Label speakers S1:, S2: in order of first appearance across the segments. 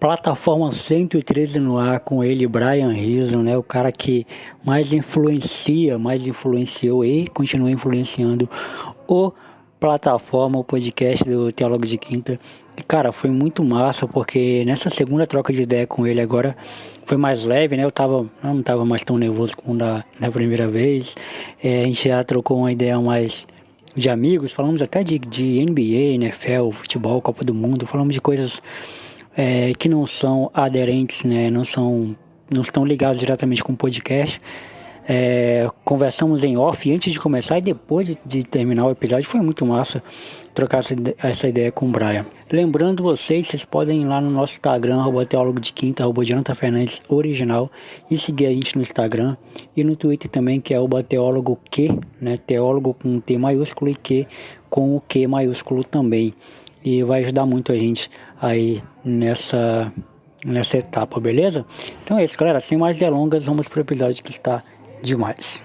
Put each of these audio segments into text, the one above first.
S1: Plataforma 113 no ar, com ele, Brian Rizzo, né? O cara que mais influenciou e continua influenciando o plataforma, o podcast do Teólogo de Quinta. E, cara, foi muito massa, porque nessa segunda troca de ideia com ele agora foi mais leve, né? Eu não tava mais tão nervoso como na primeira vez. A gente já trocou uma ideia mais de amigos, falamos até de NBA, NFL, futebol, Copa do Mundo, falamos de coisas que não são aderentes, né? Não estão ligados diretamente com o podcast. Conversamos em off antes de começar e depois de terminar o episódio. Foi muito massa trocar essa ideia com o Brian. Lembrando vocês podem ir lá no nosso Instagram, @teólogo de quinta, @Jonathan Fernandes original, e seguir a gente no Instagram e no Twitter também, que é @teólogo que, né? Teólogo com T maiúsculo e que com o Q maiúsculo também. E vai ajudar muito a gente aí nessa etapa, beleza? Então é isso, galera. Sem mais delongas, vamos pro episódio que está demais.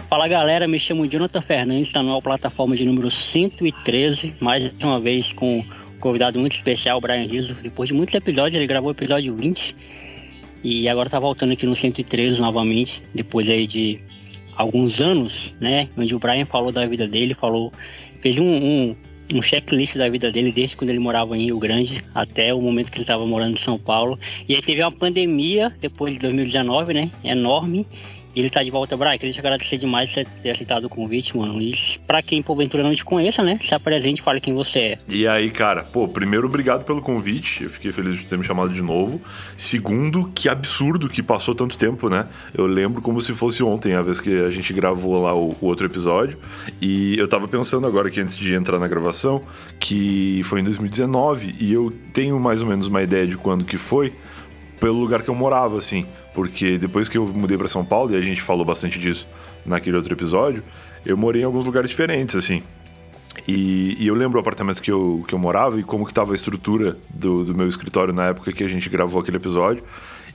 S1: Fala galera, me chamo Jonathan Fernandes, está na plataforma de número 113, mais uma vez com um convidado muito especial, o Brian Rizzo. Depois de muitos episódios, ele gravou o episódio 20 e agora tá voltando aqui no 113 novamente, depois aí de alguns anos, né, onde o Brian falou da vida dele, fez um checklist da vida dele desde quando ele morava em Rio Grande até o momento que ele estava morando em São Paulo. E aí teve uma pandemia depois de 2019, né, enorme. E ele tá de volta. Brian, queria te agradecer demais por ter aceitado o convite, mano. E pra quem porventura não te conheça, né, se apresente, fale quem você é.
S2: E aí, cara, primeiro, obrigado pelo convite. Eu fiquei feliz de ter me chamado de novo. Segundo, que absurdo que passou tanto tempo, né? Eu lembro como se fosse ontem, a vez que a gente gravou lá o outro episódio. E eu tava pensando agora que antes de entrar na gravação, que foi em 2019, e eu tenho mais ou menos uma ideia de quando que foi, pelo lugar que eu morava, assim. Porque depois que eu mudei pra São Paulo, e a gente falou bastante disso naquele outro episódio, eu morei em alguns lugares diferentes, assim. E eu lembro o apartamento que eu morava e como que tava a estrutura do meu escritório na época que a gente gravou aquele episódio.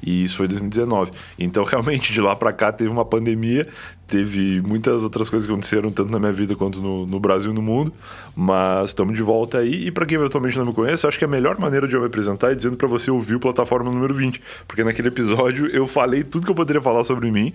S2: E isso foi em 2019. Então, realmente, de lá pra cá teve uma pandemia, teve muitas outras coisas que aconteceram, tanto na minha vida quanto no Brasil e no mundo. Mas estamos de volta aí. E pra quem eventualmente não me conhece, eu acho que a melhor maneira de eu me apresentar é dizendo pra você ouvir o Plataforma número 20. Porque naquele episódio eu falei tudo que eu poderia falar sobre mim.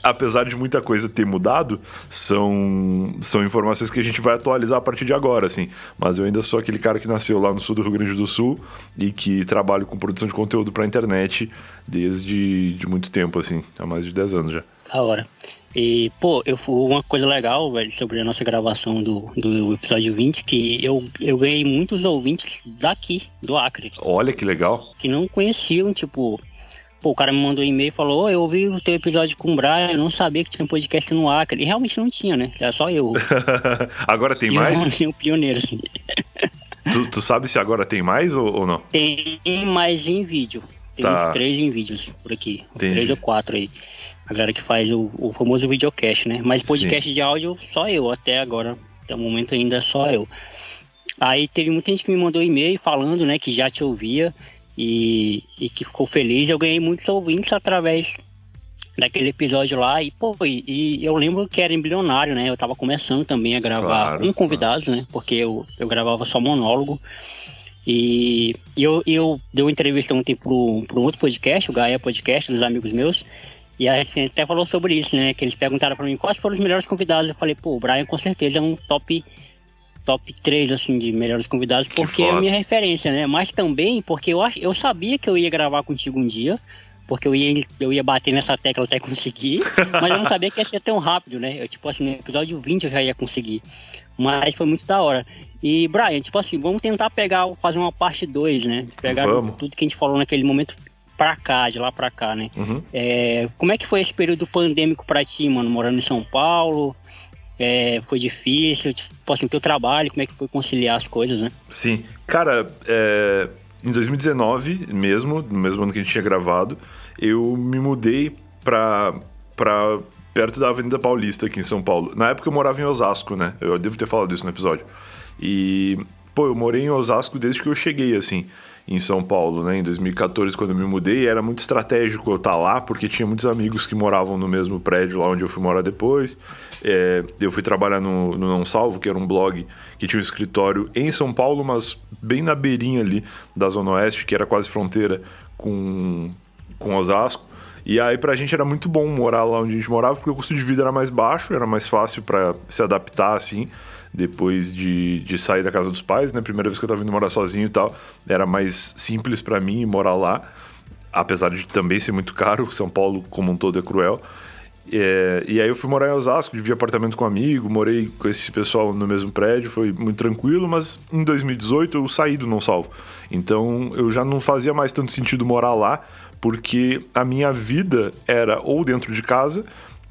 S2: Apesar de muita coisa ter mudado, são informações que a gente vai atualizar a partir de agora, assim. Mas eu ainda sou aquele cara que nasceu lá no sul do Rio Grande do Sul e que trabalho com produção de conteúdo pra internet desde muito tempo, assim, há mais de 10 anos já.
S1: Da hora. E, uma coisa legal, velho, sobre a nossa gravação do episódio 20, que eu ganhei muitos ouvintes daqui, do Acre.
S2: Olha que legal.
S1: Que não conheciam, tipo... o cara me mandou um e-mail e falou: eu ouvi o teu episódio com o Brian, eu não sabia que tinha um podcast no Acre. E realmente não tinha, né? Era só eu.
S2: Agora tem mais?
S1: Eu tinha um pioneiro, assim.
S2: Tu sabe se agora tem mais ou não?
S1: Tem mais em vídeo. Tem uns 3 em vídeos por aqui. Uns 3 ou 4 aí. A galera que faz o famoso videocast, né? Mas podcast de áudio, só eu até agora. Até o momento ainda é só eu. Aí teve muita gente que me mandou e-mail falando, né, que já te ouvia e que ficou feliz. Eu ganhei muitos ouvintes através daquele episódio lá. E eu lembro que era embrionário, né? Eu tava começando também a gravar com convidados, né? Porque eu gravava só monólogo. E eu dei uma entrevista ontem para um outro podcast, o Gaia Podcast, dos amigos meus, e a gente até falou sobre isso, né? Que eles perguntaram para mim quais foram os melhores convidados. Eu falei, o Brian com certeza é um top 3, assim, de melhores convidados, porque é a minha referência, né? Mas também porque eu sabia que eu ia gravar contigo um dia, porque eu ia bater nessa tecla até conseguir, mas eu não sabia que ia ser tão rápido, né? Eu, tipo assim, no episódio 20 eu já ia conseguir. Mas foi muito da hora. E, Brian, tipo assim, vamos tentar fazer uma parte 2, né? Pegar tudo que a gente falou naquele momento de lá pra cá, né? Como é que foi esse período pandêmico pra ti, mano? Morando em São Paulo? Foi difícil? Tipo assim, o teu trabalho, como é que foi conciliar as coisas, né?
S2: Sim. Cara, em 2019 mesmo, no mesmo ano que a gente tinha gravado, eu me mudei pra perto da Avenida Paulista, aqui em São Paulo. Na época eu morava em Osasco, né? Eu devo ter falado isso no episódio. E, eu morei em Osasco desde que eu cheguei, assim, em São Paulo, né? Em 2014, quando eu me mudei, era muito estratégico eu estar lá, porque tinha muitos amigos que moravam no mesmo prédio lá onde eu fui morar depois. Eu fui trabalhar no Não Salvo, que era um blog que tinha um escritório em São Paulo, mas bem na beirinha ali da Zona Oeste, que era quase fronteira com Osasco. E aí pra gente era muito bom morar lá onde a gente morava, porque o custo de vida era mais baixo, era mais fácil pra se adaptar, assim, depois de sair da casa dos pais, né? Primeira vez que eu tava indo morar sozinho e tal, era mais simples pra mim morar lá, apesar de também ser muito caro, São Paulo como um todo é cruel. E aí eu fui morar em Osasco, dividi apartamento com um amigo, morei com esse pessoal no mesmo prédio, foi muito tranquilo, mas em 2018 eu saí do Não Salvo. Então eu já não fazia mais tanto sentido morar lá, porque a minha vida era ou dentro de casa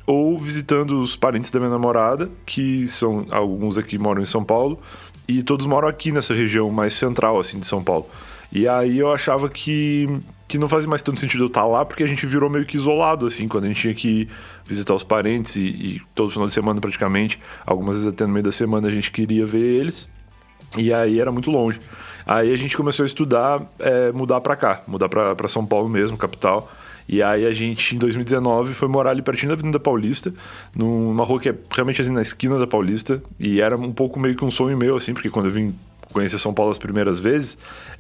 S2: ou visitando os parentes da minha namorada, que são alguns aqui moram em São Paulo, e todos moram aqui nessa região mais central assim de São Paulo. E aí eu achava que não fazia mais tanto sentido eu estar lá, porque a gente virou meio que isolado, assim, quando a gente tinha que visitar os parentes e todo final de semana praticamente, algumas vezes até no meio da semana a gente queria ver eles, e aí era muito longe. Aí a gente começou a estudar, mudar pra cá, mudar pra São Paulo mesmo, capital. E aí a gente, em 2019, foi morar ali pertinho da Avenida Paulista, numa rua que é realmente assim, na esquina da Paulista. E era um pouco meio que um sonho meu, assim, porque quando eu vim conhecer São Paulo as primeiras vezes,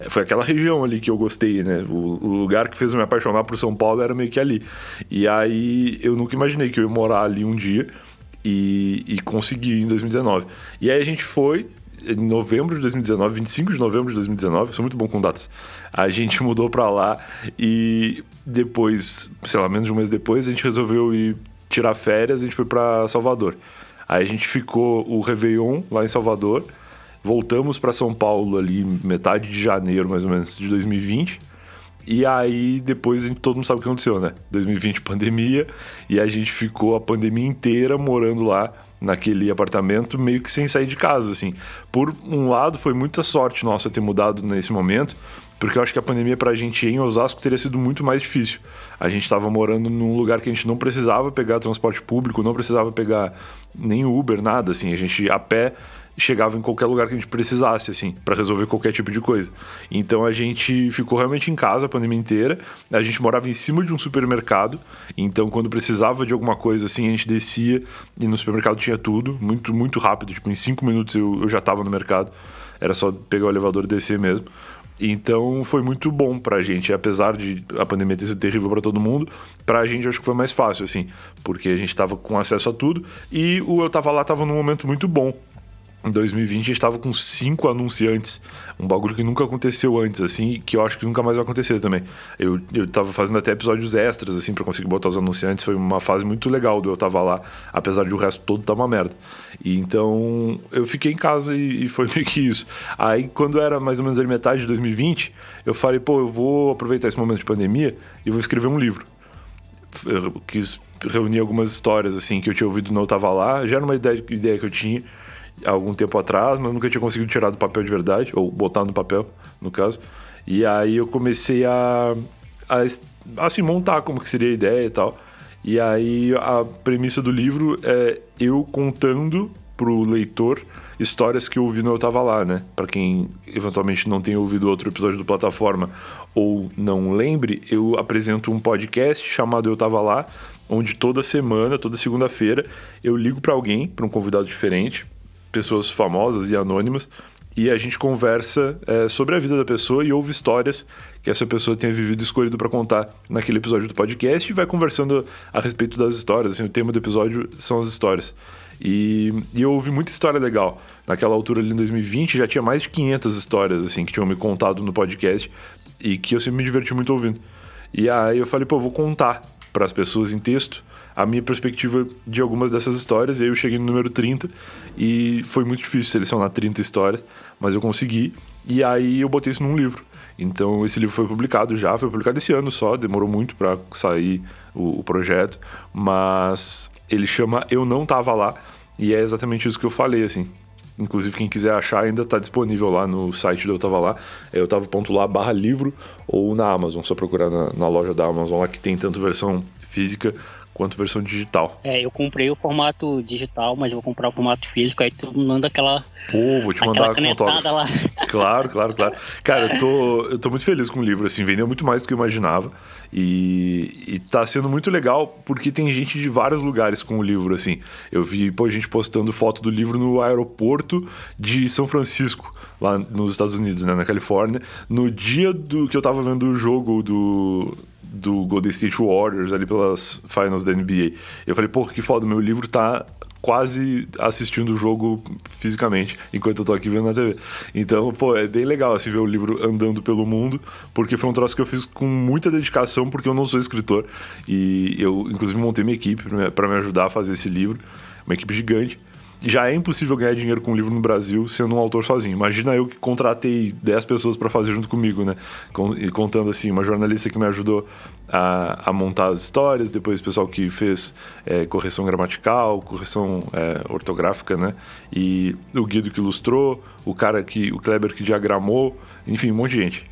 S2: foi aquela região ali que eu gostei, né? O lugar que fez eu me apaixonar por São Paulo era meio que ali. E aí eu nunca imaginei que eu ia morar ali um dia e consegui em 2019. E aí a gente foi... Em novembro de 2019, 25 de novembro de 2019, eu sou muito bom com datas. A gente mudou pra lá e depois, sei lá, menos de um mês depois, a gente resolveu ir tirar férias, a gente foi pra Salvador. Aí a gente ficou o Réveillon lá em Salvador, voltamos pra São Paulo ali metade de janeiro, mais ou menos, de 2020. E aí depois todo mundo sabe o que aconteceu, né? 2020 pandemia, e a gente ficou a pandemia inteira morando lá naquele apartamento, meio que sem sair de casa, assim. Por um lado, foi muita sorte nossa ter mudado nesse momento, porque eu acho que a pandemia pra gente em Osasco teria sido muito mais difícil. A gente tava morando num lugar que a gente não precisava pegar transporte público, não precisava pegar nem Uber, nada, assim. A gente, a pé, chegava em qualquer lugar que a gente precisasse, assim, para resolver qualquer tipo de coisa. Então a gente ficou realmente em casa a pandemia inteira. A gente morava em cima de um supermercado, então quando precisava de alguma coisa, assim, a gente descia e no supermercado tinha tudo, muito, muito rápido. Tipo, em 5 minutos eu já tava no mercado. Era só pegar o elevador e descer mesmo. Então foi muito bom pra gente, apesar de a pandemia ter sido terrível pra todo mundo, pra gente eu acho que foi mais fácil, assim, porque a gente tava com acesso a tudo e o Eu Tava Lá tava num momento muito bom. Em 2020 a gente tava com 5 anunciantes, um bagulho que nunca aconteceu antes, assim, que eu acho que nunca mais vai acontecer também. Eu tava fazendo até episódios extras, assim, pra conseguir botar os anunciantes, foi uma fase muito legal do Eu Tava Lá, apesar de o resto todo tá uma merda. E então eu fiquei em casa e foi meio que isso. Aí quando era mais ou menos a metade de 2020, eu falei, eu vou aproveitar esse momento de pandemia e vou escrever um livro. Eu quis reunir algumas histórias, assim, que eu tinha ouvido no Eu Tava Lá, já era uma ideia que eu tinha há algum tempo atrás, mas nunca tinha conseguido tirar do papel de verdade, ou botar no papel, no caso. E aí eu comecei a assim, montar como que seria a ideia e tal. E aí a premissa do livro é eu contando pro leitor histórias que eu ouvi no Eu Tava Lá, né? Pra quem eventualmente não tenha ouvido outro episódio do Plataforma ou não lembre, eu apresento um podcast chamado Eu Tava Lá, onde toda semana, toda segunda-feira, eu ligo pra alguém, pra um convidado diferente, pessoas famosas e anônimas, e a gente conversa sobre a vida da pessoa e ouve histórias que essa pessoa tenha vivido e escolhido para contar naquele episódio do podcast e vai conversando a respeito das histórias. Assim, o tema do episódio são as histórias. E eu ouvi muita história legal. Naquela altura ali em 2020 já tinha mais de 500 histórias assim, que tinham me contado no podcast e que eu sempre me diverti muito ouvindo. E aí eu falei, vou contar para as pessoas em texto a minha perspectiva de algumas dessas histórias. E aí eu cheguei no número 30 e foi muito difícil selecionar 30 histórias, mas eu consegui. E aí eu botei isso num livro. Então esse livro foi publicado esse ano só, demorou muito para sair o projeto, mas ele chama Eu Não Tava Lá. E é exatamente isso que eu falei, assim. Inclusive, quem quiser achar ainda está disponível lá no site do Eu Tava Lá, eutava.lá/livro, ou na Amazon, só procurar na loja da Amazon lá, que tem tanto versão física quanto versão digital.
S1: Eu comprei o formato digital, mas eu vou comprar o formato físico, aí tu manda aquela...
S2: Vou te mandar a
S1: canetada lá.
S2: Claro. Cara, eu tô muito feliz com o livro, assim, vendeu muito mais do que eu imaginava. E tá sendo muito legal porque tem gente de vários lugares com o livro, assim. Eu vi, gente postando foto do livro no aeroporto de São Francisco, lá nos Estados Unidos, né, na Califórnia. No dia que eu tava vendo o jogo do Golden State Warriors ali pelas finals da NBA. Eu falei, que foda, meu livro tá quase assistindo o jogo fisicamente, enquanto eu tô aqui vendo na TV. Então, é bem legal assim ver o livro andando pelo mundo, porque foi um troço que eu fiz com muita dedicação, porque eu não sou escritor, e eu inclusive montei minha equipe para me ajudar a fazer esse livro, uma equipe gigante. Já é impossível ganhar dinheiro com um livro no Brasil sendo um autor sozinho. Imagina eu que contratei 10 pessoas para fazer junto comigo, né? Contando assim, uma jornalista que me ajudou a montar as histórias, depois o pessoal que fez correção gramatical, correção ortográfica, né? E o Guido que ilustrou, o Kleber que diagramou, enfim, um monte de gente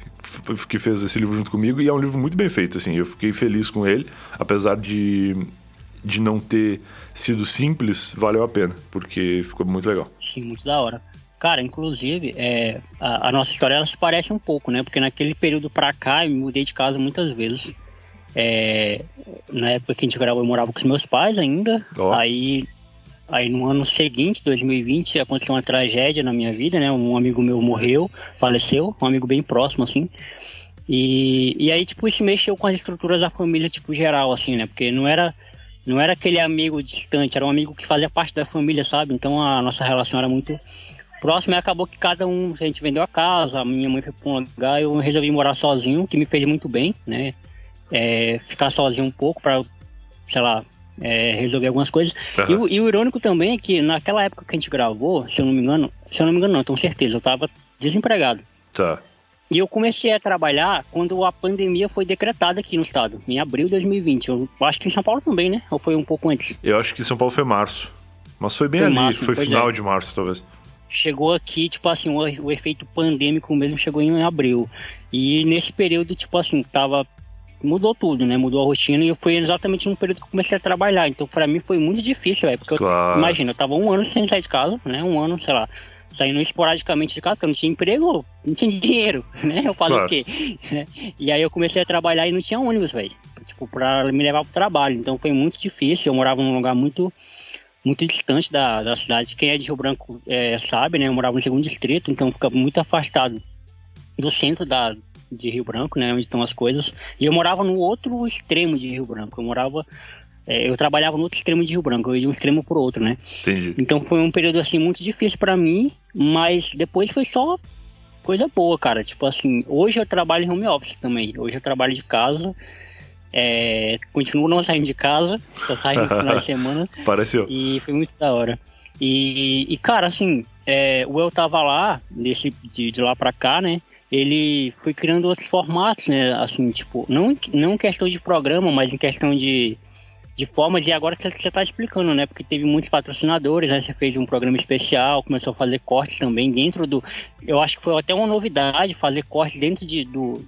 S2: que fez esse livro junto comigo, e é um livro muito bem feito, assim. Eu fiquei feliz com ele, apesar de não ter sido simples, valeu a pena, porque ficou muito legal.
S1: Sim, muito da hora. Cara, inclusive, a nossa história ela se parece um pouco, né? Porque naquele período pra cá, eu me mudei de casa muitas vezes. Na época que a gente gravou, eu morava com os meus pais ainda. Oh. Aí no ano seguinte, 2020, aconteceu uma tragédia na minha vida, né? Um amigo meu morreu, faleceu, um amigo bem próximo, assim. E aí, tipo, isso mexeu com as estruturas da família, tipo, geral, assim, né? Porque não era aquele amigo distante, era um amigo que fazia parte da família, sabe? Então a nossa relação era muito próxima e acabou que a gente vendeu a casa, a minha mãe foi para um lugar, eu resolvi morar sozinho, que me fez muito bem, né? Ficar sozinho um pouco para, sei lá, resolver algumas coisas. Uhum. E o irônico também é que naquela época que a gente gravou, se eu não me engano não, eu tenho certeza, eu estava desempregado.
S2: Tá.
S1: E eu comecei a trabalhar quando a pandemia foi decretada aqui no estado, em abril de 2020. Eu acho que em São Paulo também, né? Ou foi um pouco antes?
S2: Eu acho que em São Paulo foi março. Mas foi bem ali, março, foi final de março, talvez.
S1: Chegou aqui, tipo assim, o efeito pandêmico mesmo chegou em abril. E nesse período, tipo assim, mudou tudo, né? Mudou a rotina e foi exatamente no período que eu comecei a trabalhar. Então, pra mim, foi muito difícil, porque imagina, eu tava 1 ano sem sair de casa, né? 1 ano, sei lá, saindo esporadicamente de casa, porque eu não tinha emprego, não tinha dinheiro, né? Eu fazia o quê? E aí eu comecei a trabalhar e não tinha ônibus, velho. Tipo, pra me levar pro trabalho. Então foi muito difícil. Eu morava num lugar muito, muito distante da cidade. Quem é de Rio Branco sabe, né? Eu morava no 2º distrito, então fica muito afastado do centro de Rio Branco, né? Onde estão as coisas. E eu morava no outro extremo de Rio Branco. Eu trabalhava no outro extremo de Rio Branco, eu ia de um extremo pro outro, né?
S2: Entendi.
S1: Então foi um período, assim, muito difícil pra mim, mas depois foi só coisa boa, cara. Tipo assim, hoje eu trabalho em home office também. Hoje eu trabalho de casa, continuo não saindo de casa, só saio no final de semana.
S2: Pareceu.
S1: E foi muito da hora. E cara, assim, o Eu Tava Lá, de lá pra cá, né? Ele foi criando outros formatos, né? Assim, tipo, não em questão de programa, mas em questão de formas, e agora você tá explicando, né? Porque teve muitos patrocinadores, né? Você fez um programa especial, começou a fazer cortes também dentro do... Eu acho que foi até uma novidade fazer cortes dentro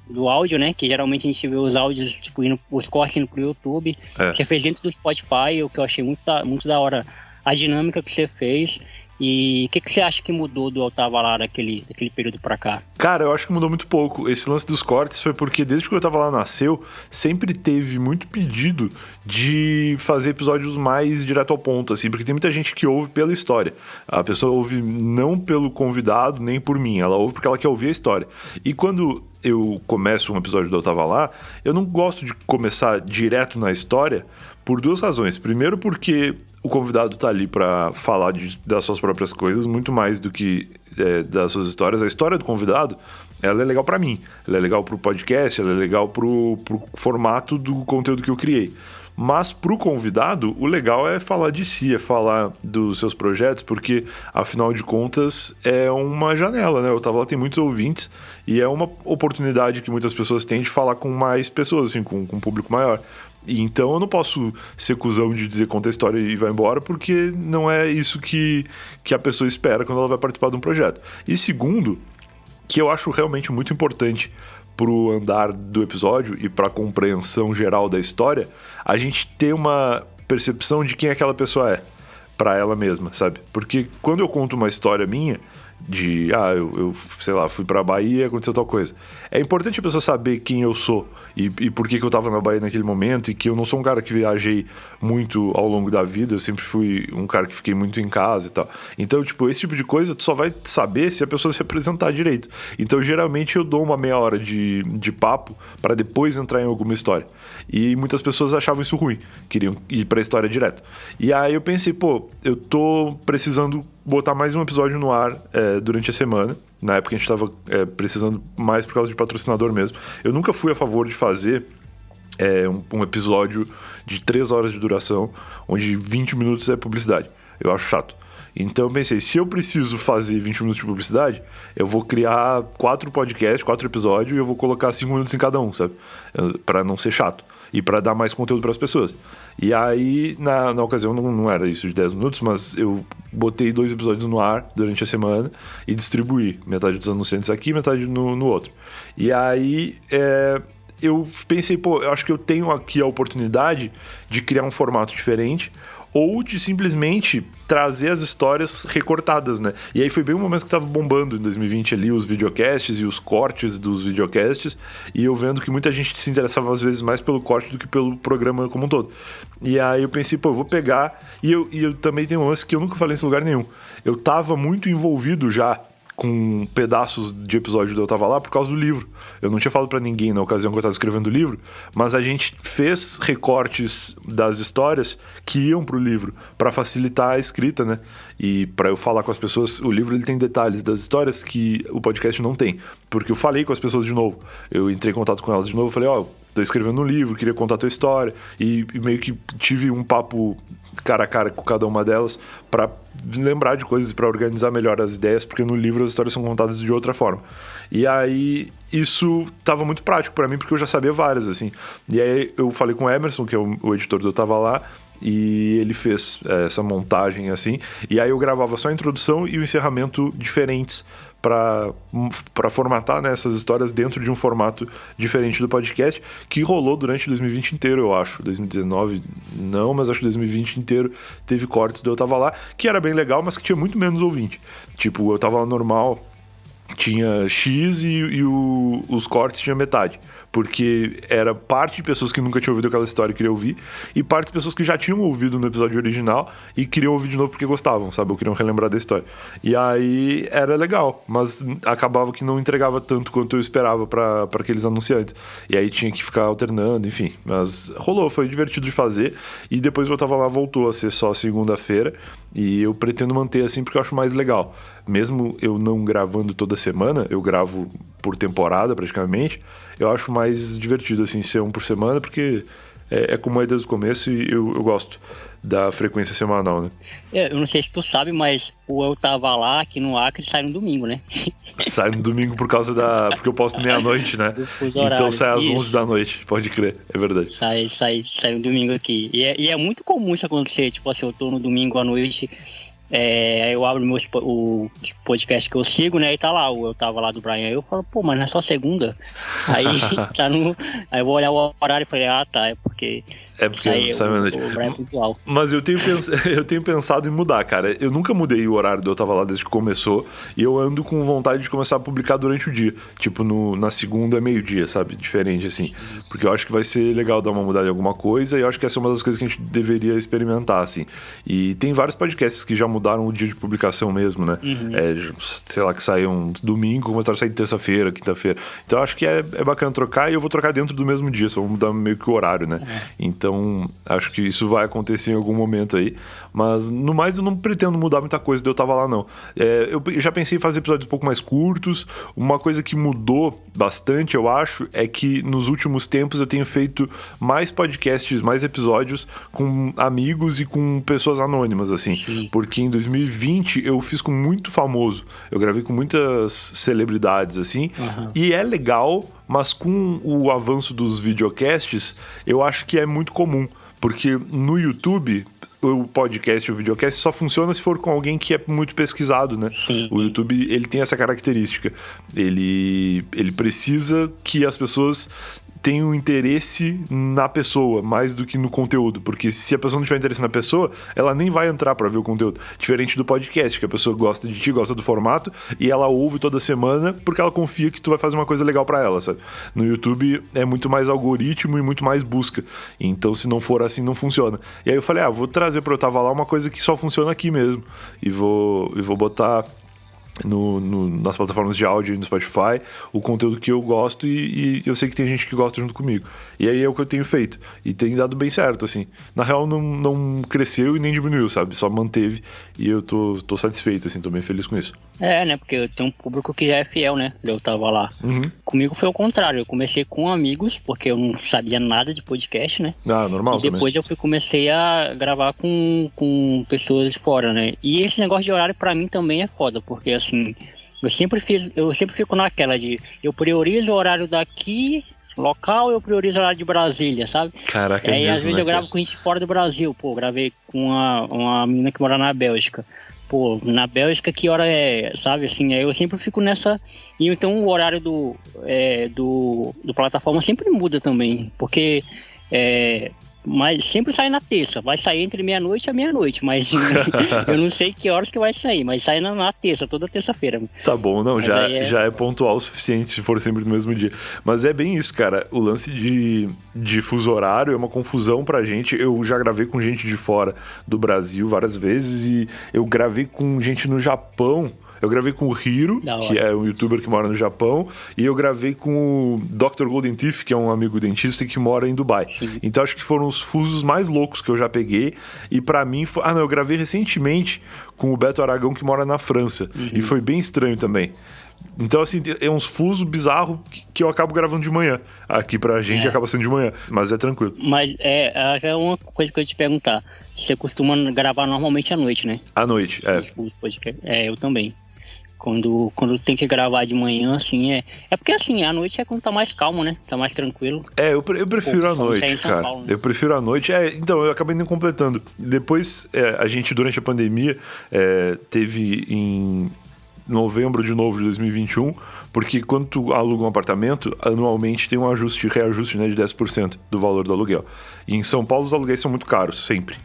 S1: do áudio, né? Que geralmente a gente vê os áudios, tipo, os cortes indo pro YouTube. Você fez dentro do Spotify, o que eu achei muito da hora a dinâmica que você fez. E o que você acha que mudou do Eu Tava Lá daquele período pra cá?
S2: Cara, eu acho que mudou muito pouco. Esse lance dos cortes foi porque desde que o Eu Tava Lá nasceu, sempre teve muito pedido de fazer episódios mais direto ao ponto, assim, porque tem muita gente que ouve pela história. A pessoa ouve não pelo convidado, nem por mim, ela ouve porque ela quer ouvir a história. E quando eu começo um episódio do Eu Tava Lá, eu não gosto de começar direto na história por 2 razões. Primeiro porque o convidado tá ali para falar das suas próprias coisas, muito mais do que das suas histórias. A história do convidado, ela é legal para mim, ela é legal pro podcast, ela é legal pro formato do conteúdo que eu criei. Mas pro convidado, o legal é falar de si, é falar dos seus projetos, porque, afinal de contas, é uma janela, né? Eu Tava Lá tem muitos ouvintes e é uma oportunidade que muitas pessoas têm de falar com mais pessoas, assim, com um público maior. E então eu não posso ser cuzão de dizer conta a história e vai embora, porque não é isso que a pessoa espera quando ela vai participar de um projeto. E segundo, que eu acho realmente muito importante pro andar do episódio e pra compreensão geral da história, a gente ter uma percepção de quem aquela pessoa é pra ela mesma, sabe? Porque quando eu conto uma história minha de, eu sei lá, fui pra Bahia e aconteceu tal coisa. É importante a pessoa saber quem eu sou e por que eu tava na Bahia naquele momento, e que eu não sou um cara que viajei muito ao longo da vida, eu sempre fui um cara que fiquei muito em casa e tal. Então, tipo, esse tipo de coisa tu só vai saber se a pessoa se apresentar direito. Então, geralmente eu dou uma meia hora de papo pra depois entrar em alguma história. E muitas pessoas achavam isso ruim, queriam ir pra história direto. E aí eu pensei, pô, eu tô precisando botar mais um episódio no ar durante a semana. Na época a gente tava precisando mais por causa de patrocinador mesmo. Eu nunca fui a favor de fazer um episódio de 3 horas de duração, onde 20 minutos é publicidade. Eu acho chato. Então eu pensei, se eu preciso fazer 20 minutos de publicidade, eu vou criar 4 podcasts, 4 episódios, e eu vou colocar 5 minutos em cada um, sabe? Pra não ser chato. E pra dar mais conteúdo pras pessoas. E aí, na ocasião, não era isso de 10 minutos, mas eu botei 2 episódios no ar durante a semana e distribuí. Metade dos anunciantes aqui, metade no outro. E aí, eu pensei, pô, eu acho que eu tenho aqui a oportunidade de criar um formato diferente, ou de simplesmente trazer as histórias recortadas, né? E aí foi bem o momento que tava bombando em 2020 ali, os videocasts e os cortes dos videocasts, e eu vendo que muita gente se interessava às vezes mais pelo corte do que pelo programa como um todo. E aí eu pensei, pô, eu vou pegar... E eu também tenho um lance que eu nunca falei nesse lugar nenhum. Eu tava muito envolvido já com pedaços de episódio do Eu Tava Lá por causa do livro. Eu não tinha falado pra ninguém na ocasião que eu tava escrevendo o livro, mas a gente fez recortes das histórias que iam pro livro pra facilitar a escrita, né? E pra eu falar com as pessoas, o livro ele tem detalhes das histórias que o podcast não tem, porque eu falei com as pessoas de novo. Eu entrei em contato com elas de novo, falei, tô escrevendo um livro, queria contar a tua história, e meio que tive um papo cara a cara com cada uma delas pra lembrar de coisas, pra organizar melhor as ideias, porque no livro as histórias são contadas de outra forma. E aí isso tava muito prático pra mim, porque eu já sabia várias, assim. E aí eu falei com o Emerson, que é o editor do Eu Tava Lá, e ele fez essa montagem assim, e aí eu gravava só a introdução e o encerramento diferentes para formatar, né, essas histórias dentro de um formato diferente do podcast, que rolou durante 2020 inteiro, eu acho. 2019 não, mas acho que 2020 inteiro teve cortes do Eu Tava Lá, que era bem legal, mas que tinha muito menos ouvinte. Tipo, Eu Tava Lá normal tinha X e os cortes tinha metade. Porque era parte de pessoas que nunca tinham ouvido aquela história e queriam ouvir, e parte de pessoas que já tinham ouvido no episódio original e queriam ouvir de novo porque gostavam, sabe? Ou queriam relembrar da história. E aí era legal, mas acabava que não entregava tanto quanto eu esperava pra aqueles anunciantes. E aí tinha que ficar alternando, enfim. Mas rolou, foi divertido de fazer. E depois Eu Tava Lá voltou a ser só segunda-feira. E eu pretendo manter assim porque eu acho mais legal. Mesmo eu não gravando toda semana, eu gravo por temporada praticamente, eu acho mais divertido assim ser um por semana, porque é como é desde o começo e eu gosto da frequência semanal, né?
S1: Eu não sei se tu sabe, mas Eu Tava Lá aqui no Acre sai no domingo, né?
S2: Sai no domingo por causa porque eu posto meia-noite, né? Então sai às 11 da noite, pode crer, é verdade.
S1: Sai no domingo aqui. E é muito comum isso acontecer, tipo assim, eu tô no domingo à noite, aí eu abro o podcast que eu sigo, né? E tá lá, Eu Tava Lá do Brian. Aí eu falo, pô, mas não é só segunda. Aí aí eu vou olhar o horário e falei, tá, é porque
S2: sai meia-noite.
S1: O Brian é pontual.
S2: Mas eu tenho pensado em mudar, cara. Eu nunca mudei o horário do Eu Tava Lá desde que começou, e eu ando com vontade de começar a publicar durante o dia. Tipo, na segunda, meio-dia, sabe? Diferente, assim. Porque eu acho que vai ser legal dar uma mudada em alguma coisa, e eu acho que essa é uma das coisas que a gente deveria experimentar, assim. E tem vários podcasts que já mudaram o dia de publicação mesmo, né? Sei lá, que saíam domingo, começaram a sair terça-feira, quinta-feira. Então eu acho que é bacana trocar, e eu vou trocar dentro do mesmo dia, só vou mudar meio que o horário, né? Então acho que isso vai acontecer em algum momento aí. Mas, no mais, eu não pretendo mudar muita coisa de eu tava lá, não. Eu já pensei em fazer episódios um pouco mais curtos. Uma coisa que mudou bastante, eu acho, é que nos últimos tempos eu tenho feito mais podcasts, mais episódios com amigos e com pessoas anônimas, assim.
S1: Sim.
S2: Porque em 2020 eu fiz com muito famoso. Eu gravei com muitas celebridades, assim. E é legal, mas com o avanço dos videocasts, eu acho que é muito comum. Porque no YouTube, o podcast e o videocast só funciona se for com alguém que é muito pesquisado, né?
S1: Sim.
S2: O YouTube, ele tem essa característica. Ele precisa que as pessoas tenham interesse na pessoa, mais do que no conteúdo. Porque se a pessoa não tiver interesse na pessoa, ela nem vai entrar pra ver o conteúdo. Diferente do podcast, que a pessoa gosta de ti, gosta do formato, e ela ouve toda semana porque ela confia que tu vai fazer uma coisa legal pra ela, sabe? No YouTube é muito mais algoritmo e muito mais busca. Então, se não for assim, não funciona. E aí eu falei, vou trazer pro Eu Tava Lá uma coisa que só funciona aqui mesmo. E vou botar nas plataformas de áudio e no Spotify o conteúdo que eu gosto e eu sei que tem gente que gosta junto comigo. E aí é o que eu tenho feito. E tem dado bem certo, assim. Na real, não cresceu e nem diminuiu, sabe? Só manteve e eu tô satisfeito, assim. Tô bem feliz com isso.
S1: Né? Porque eu tenho um público que já é fiel, né? Eu tava lá. Comigo foi o contrário. Eu comecei com amigos, porque eu não sabia nada de podcast, né?
S2: Normal.
S1: E depois
S2: também.
S1: comecei a gravar com pessoas de fora, né? E esse negócio de horário pra mim também é foda, porque assim, eu sempre fico naquela de eu priorizo o horário daqui, local, eu priorizo o horário de Brasília, sabe?
S2: Caraca,
S1: e aí, às vezes,
S2: né,
S1: eu gravo com gente fora do Brasil. Pô, gravei com uma menina que mora na Bélgica. Pô, na Bélgica, que hora é, sabe? Assim, aí eu sempre fico nessa. E então o horário do plataforma sempre muda também. Porque. Mas sempre sai na terça, vai sair entre meia-noite e meia-noite, mas eu não sei que horas que vai sair, mas sai na terça, toda terça-feira.
S2: Tá bom, não, já é pontual o suficiente se for sempre no mesmo dia. Mas é bem isso, cara, o lance de fuso horário é uma confusão pra gente. Eu já gravei com gente de fora do Brasil várias vezes e eu gravei com gente no Japão. Eu gravei com o Hiro, que é um youtuber que mora no Japão, e eu gravei com o Dr. Golden Teeth, que é um amigo dentista que mora em Dubai.
S1: Sim.
S2: Então acho que foram os fusos mais loucos que eu já peguei. E pra mim foi... eu gravei recentemente com o Beto Aragão, que mora na França. E foi bem estranho também. Então, assim, é uns fusos bizarros que eu acabo gravando de manhã. Aqui pra gente acaba sendo de manhã, mas é tranquilo.
S1: Mas é uma coisa que eu ia te perguntar. Você costuma gravar normalmente à noite, né?
S2: À noite,
S1: eu também. Quando tem que gravar de manhã, assim, é porque, assim, à noite é quando tá mais calmo, né? Tá mais tranquilo.
S2: Eu prefiro a noite, cara. Paulo, né? Eu prefiro a noite. Então, eu acabei nem completando. Depois, a gente, durante a pandemia, teve em novembro de novo de 2021, porque quando tu aluga um apartamento, anualmente tem um reajuste, né, de 10% do valor do aluguel. E em São Paulo os aluguéis são muito caros, sempre.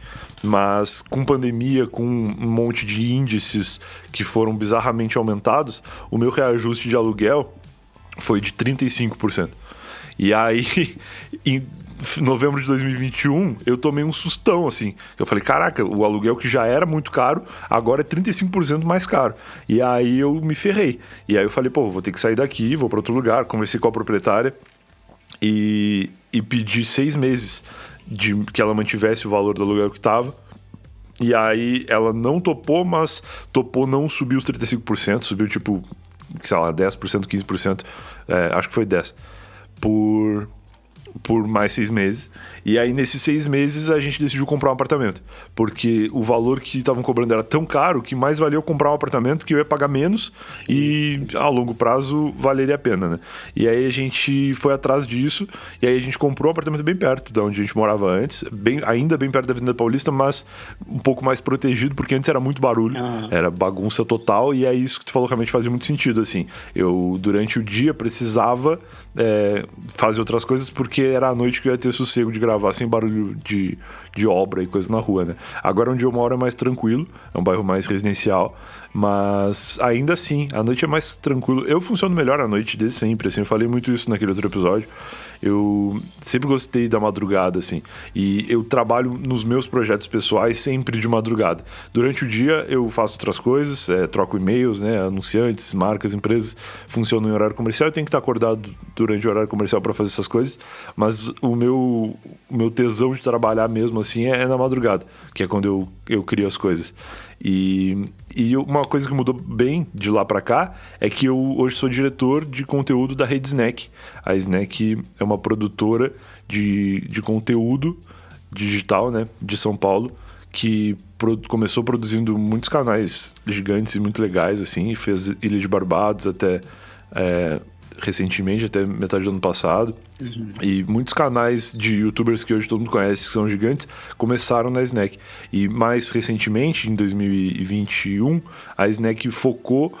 S2: Mas com pandemia, com um monte de índices que foram bizarramente aumentados, o meu reajuste de aluguel foi de 35%. E aí, em novembro de 2021, eu tomei um sustão, assim. Eu falei, caraca, o aluguel que já era muito caro, agora é 35% mais caro. E aí eu me ferrei. E aí eu falei, vou ter que sair daqui, vou para outro lugar. Conversei com a proprietária e pedi 6 meses de que ela mantivesse o valor do aluguel que estava. E aí ela não topou, mas topou não subir os 35%, subiu tipo, sei lá, 10%, 15%, acho que foi 10%, por mais 6 meses. E aí nesses 6 meses a gente decidiu comprar um apartamento, porque o valor que estavam cobrando era tão caro que mais valia eu comprar um apartamento, que eu ia pagar menos e a longo prazo valeria a pena, né? E aí a gente foi atrás disso, e aí a gente comprou um apartamento bem perto de onde a gente morava antes, ainda bem perto da Avenida Paulista, mas um pouco mais protegido, porque antes era muito barulho, era bagunça total, e é isso que tu falou, realmente fazia muito sentido, assim. Eu, durante o dia, precisava fazer outras coisas, porque era à noite que eu ia ter sossego de gravar sem barulho de obra e coisa na rua, né? Agora onde eu moro é mais tranquilo, é um bairro mais residencial, mas ainda assim, a noite é mais tranquilo. Eu funciono melhor à noite desde sempre, assim, eu falei muito isso naquele outro episódio. Eu sempre gostei da madrugada, assim, e eu trabalho nos meus projetos pessoais sempre de madrugada. Durante o dia eu faço outras coisas, troco e-mails, né, anunciantes, marcas, empresas, funcionam em horário comercial, eu tenho que estar acordado durante o horário comercial para fazer essas coisas, mas o meu tesão de trabalhar mesmo, assim, é na madrugada, que é quando eu crio as coisas. E uma coisa que mudou bem de lá pra cá é que eu hoje sou diretor de conteúdo da Rede Snack. A Snack é uma produtora de conteúdo digital, né, de São Paulo, que começou produzindo muitos canais gigantes e muito legais, assim, e fez Ilha de Barbados até recentemente, até metade do ano passado. E muitos canais de youtubers que hoje todo mundo conhece, que são gigantes, começaram na Snack. E mais recentemente, em 2021, a Snack focou,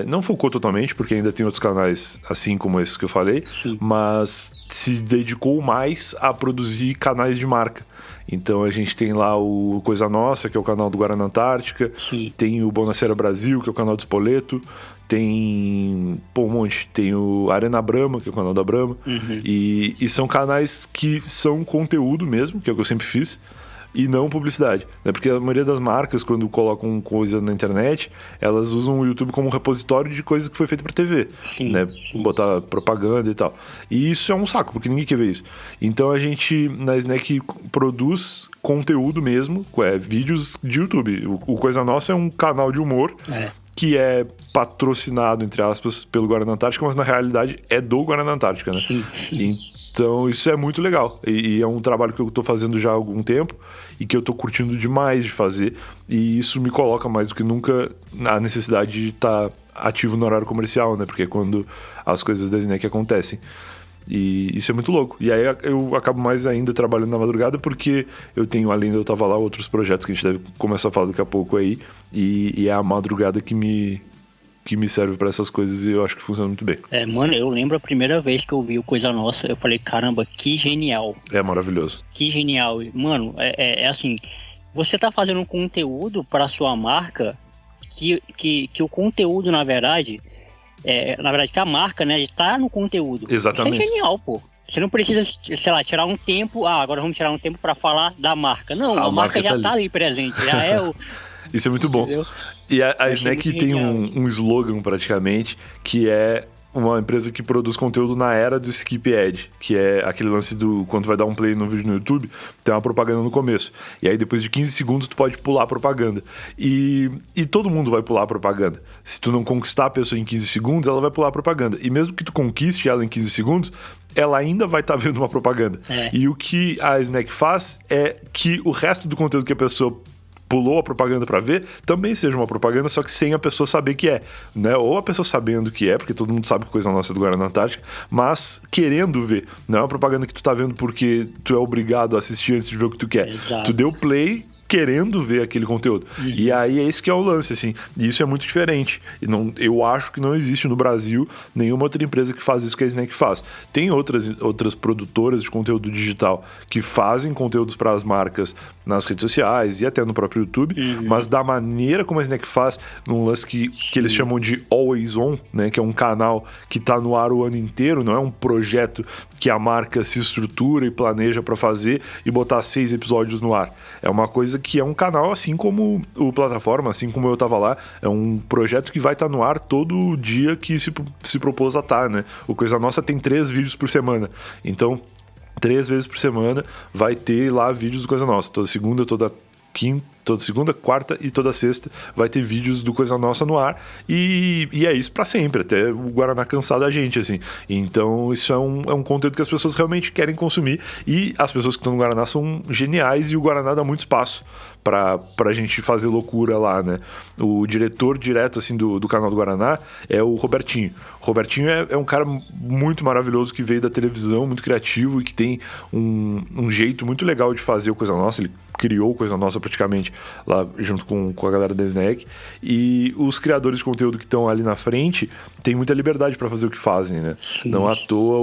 S2: não focou totalmente, porque ainda tem outros canais assim como esses que eu falei,
S1: Sim.
S2: mas se dedicou mais a produzir canais de marca. Então a gente tem lá o Coisa Nossa, que é o canal do Guaraná Antártica.
S1: Sim.
S2: Tem o Bonacera Brasil, que é o canal do Spoleto. Tem um monte. Tem o Arena Brahma, que é o canal da Brahma. E são canais que são conteúdo mesmo, que é o que eu sempre fiz, e não publicidade, né? Porque a maioria das marcas, quando colocam coisa na internet, elas usam o YouTube como um repositório de coisas que foi feita para TV,
S1: Sim,
S2: né?
S1: sim.
S2: Botar propaganda e tal. E isso é um saco, porque ninguém quer ver isso. Então a gente, na Snack, produz conteúdo mesmo, vídeos de YouTube. O Coisa Nossa é um canal de humor que é patrocinado, entre aspas, pelo Guaraná Antártica, mas na realidade é do Guaraná Antártica, né?
S1: Sim.
S2: Então isso é muito legal, e é um trabalho que eu tô fazendo já há algum tempo e que eu tô curtindo demais de fazer, e isso me coloca mais do que nunca na necessidade de estar ativo no horário comercial, né? Porque é quando as coisas da Snack acontecem. E isso é muito louco. E aí eu acabo mais ainda trabalhando na madrugada, porque eu tenho, além de eu tava lá, outros projetos que a gente deve começar a falar daqui a pouco aí, e é a madrugada que me serve pra essas coisas, e eu acho que funciona muito bem.
S1: Mano, eu lembro a primeira vez que eu vi o Coisa Nossa, eu falei, caramba, que genial.
S2: É maravilhoso.
S1: Que genial. Mano, é assim, você tá fazendo um conteúdo pra sua marca, que o conteúdo, na verdade, que a marca, né, está no conteúdo.
S2: Exatamente.
S1: Isso é genial, pô. Você não precisa, sei lá, tirar um tempo, agora vamos tirar um tempo pra falar da marca. Não, a marca já tá ali presente, já é o...
S2: Isso é muito bom.
S1: Entendeu?
S2: E a Snack tem um slogan, praticamente, que é uma empresa que produz conteúdo na era do skip ad, que é aquele lance do quando vai dar um play no vídeo no YouTube, tem uma propaganda no começo. E aí depois de 15 segundos tu pode pular a propaganda. E todo mundo vai pular a propaganda. Se tu não conquistar a pessoa em 15 segundos, ela vai pular a propaganda. E mesmo que tu conquiste ela em 15 segundos, ela ainda vai estar vendo uma propaganda. E o que a Snack faz é que o resto do conteúdo que a pessoa pulou a propaganda pra ver, também seja uma propaganda, só que sem a pessoa saber que é, né? Ou a pessoa sabendo que é, porque todo mundo sabe que Coisa Nossa é do Guaraná Antártica, mas querendo ver. Não é uma propaganda que tu tá vendo porque tu é obrigado a assistir antes de ver o que tu quer.
S1: Exato.
S2: Tu deu play querendo ver aquele conteúdo. E aí é esse que é o lance, assim. E isso é muito diferente. Eu acho que não existe no Brasil nenhuma outra empresa que faz isso que a Snack faz. Tem outras produtoras de conteúdo digital que fazem conteúdos para as marcas nas redes sociais e até no próprio YouTube, mas da maneira como a Snack faz, num lance que eles chamam de Always On, né? Que é um canal que tá no ar o ano inteiro, não é um projeto que a marca se estrutura e planeja para fazer e botar 6 episódios no ar. É uma coisa que é um canal, assim como o Plataforma, assim como eu tava lá, é um projeto que vai estar no ar todo dia que se propôs a estar, né? O Coisa Nossa tem 3 vídeos por semana, então 3 vezes por semana vai ter lá vídeos do Coisa Nossa, toda segunda, toda segunda, quarta e toda sexta vai ter vídeos do Coisa Nossa no ar, e é isso pra sempre, até o Guaraná cansar da gente, assim. Então isso é um conteúdo que as pessoas realmente querem consumir, e as pessoas que estão no Guaraná são geniais, e o Guaraná dá muito espaço pra gente fazer loucura lá, né? O diretor direto, assim, do canal do Guaraná é o Robertinho. O Robertinho é um cara muito maravilhoso, que veio da televisão, muito criativo, e que tem um jeito muito legal de fazer o Coisa Nossa. Ele criou Coisa Nossa praticamente lá junto com a galera da Snack, e os criadores de conteúdo que estão ali na frente têm muita liberdade para fazer o que fazem, né? Sim. Não à toa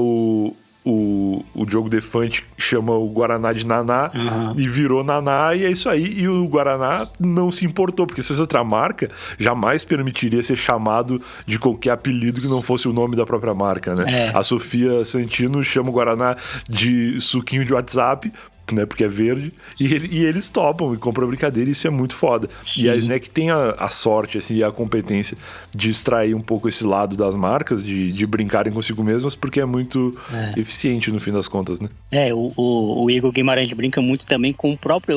S2: o Diogo Defante chama o Guaraná de Naná, e virou Naná, e é isso aí. E o Guaraná não se importou, porque se fosse outra marca, jamais permitiria ser chamado de qualquer apelido que não fosse o nome da própria marca, né? A Sofia Santino chama o Guaraná de suquinho de WhatsApp, né? Porque é verde. E eles topam e compram a brincadeira, e isso é muito foda. Sim. E a Snack tem a sorte, assim, e a competência de extrair um pouco esse lado das marcas, de brincarem consigo mesmas, porque é muito eficiente no fim das contas, né?
S1: O Igor Guimarães brinca muito também com a própria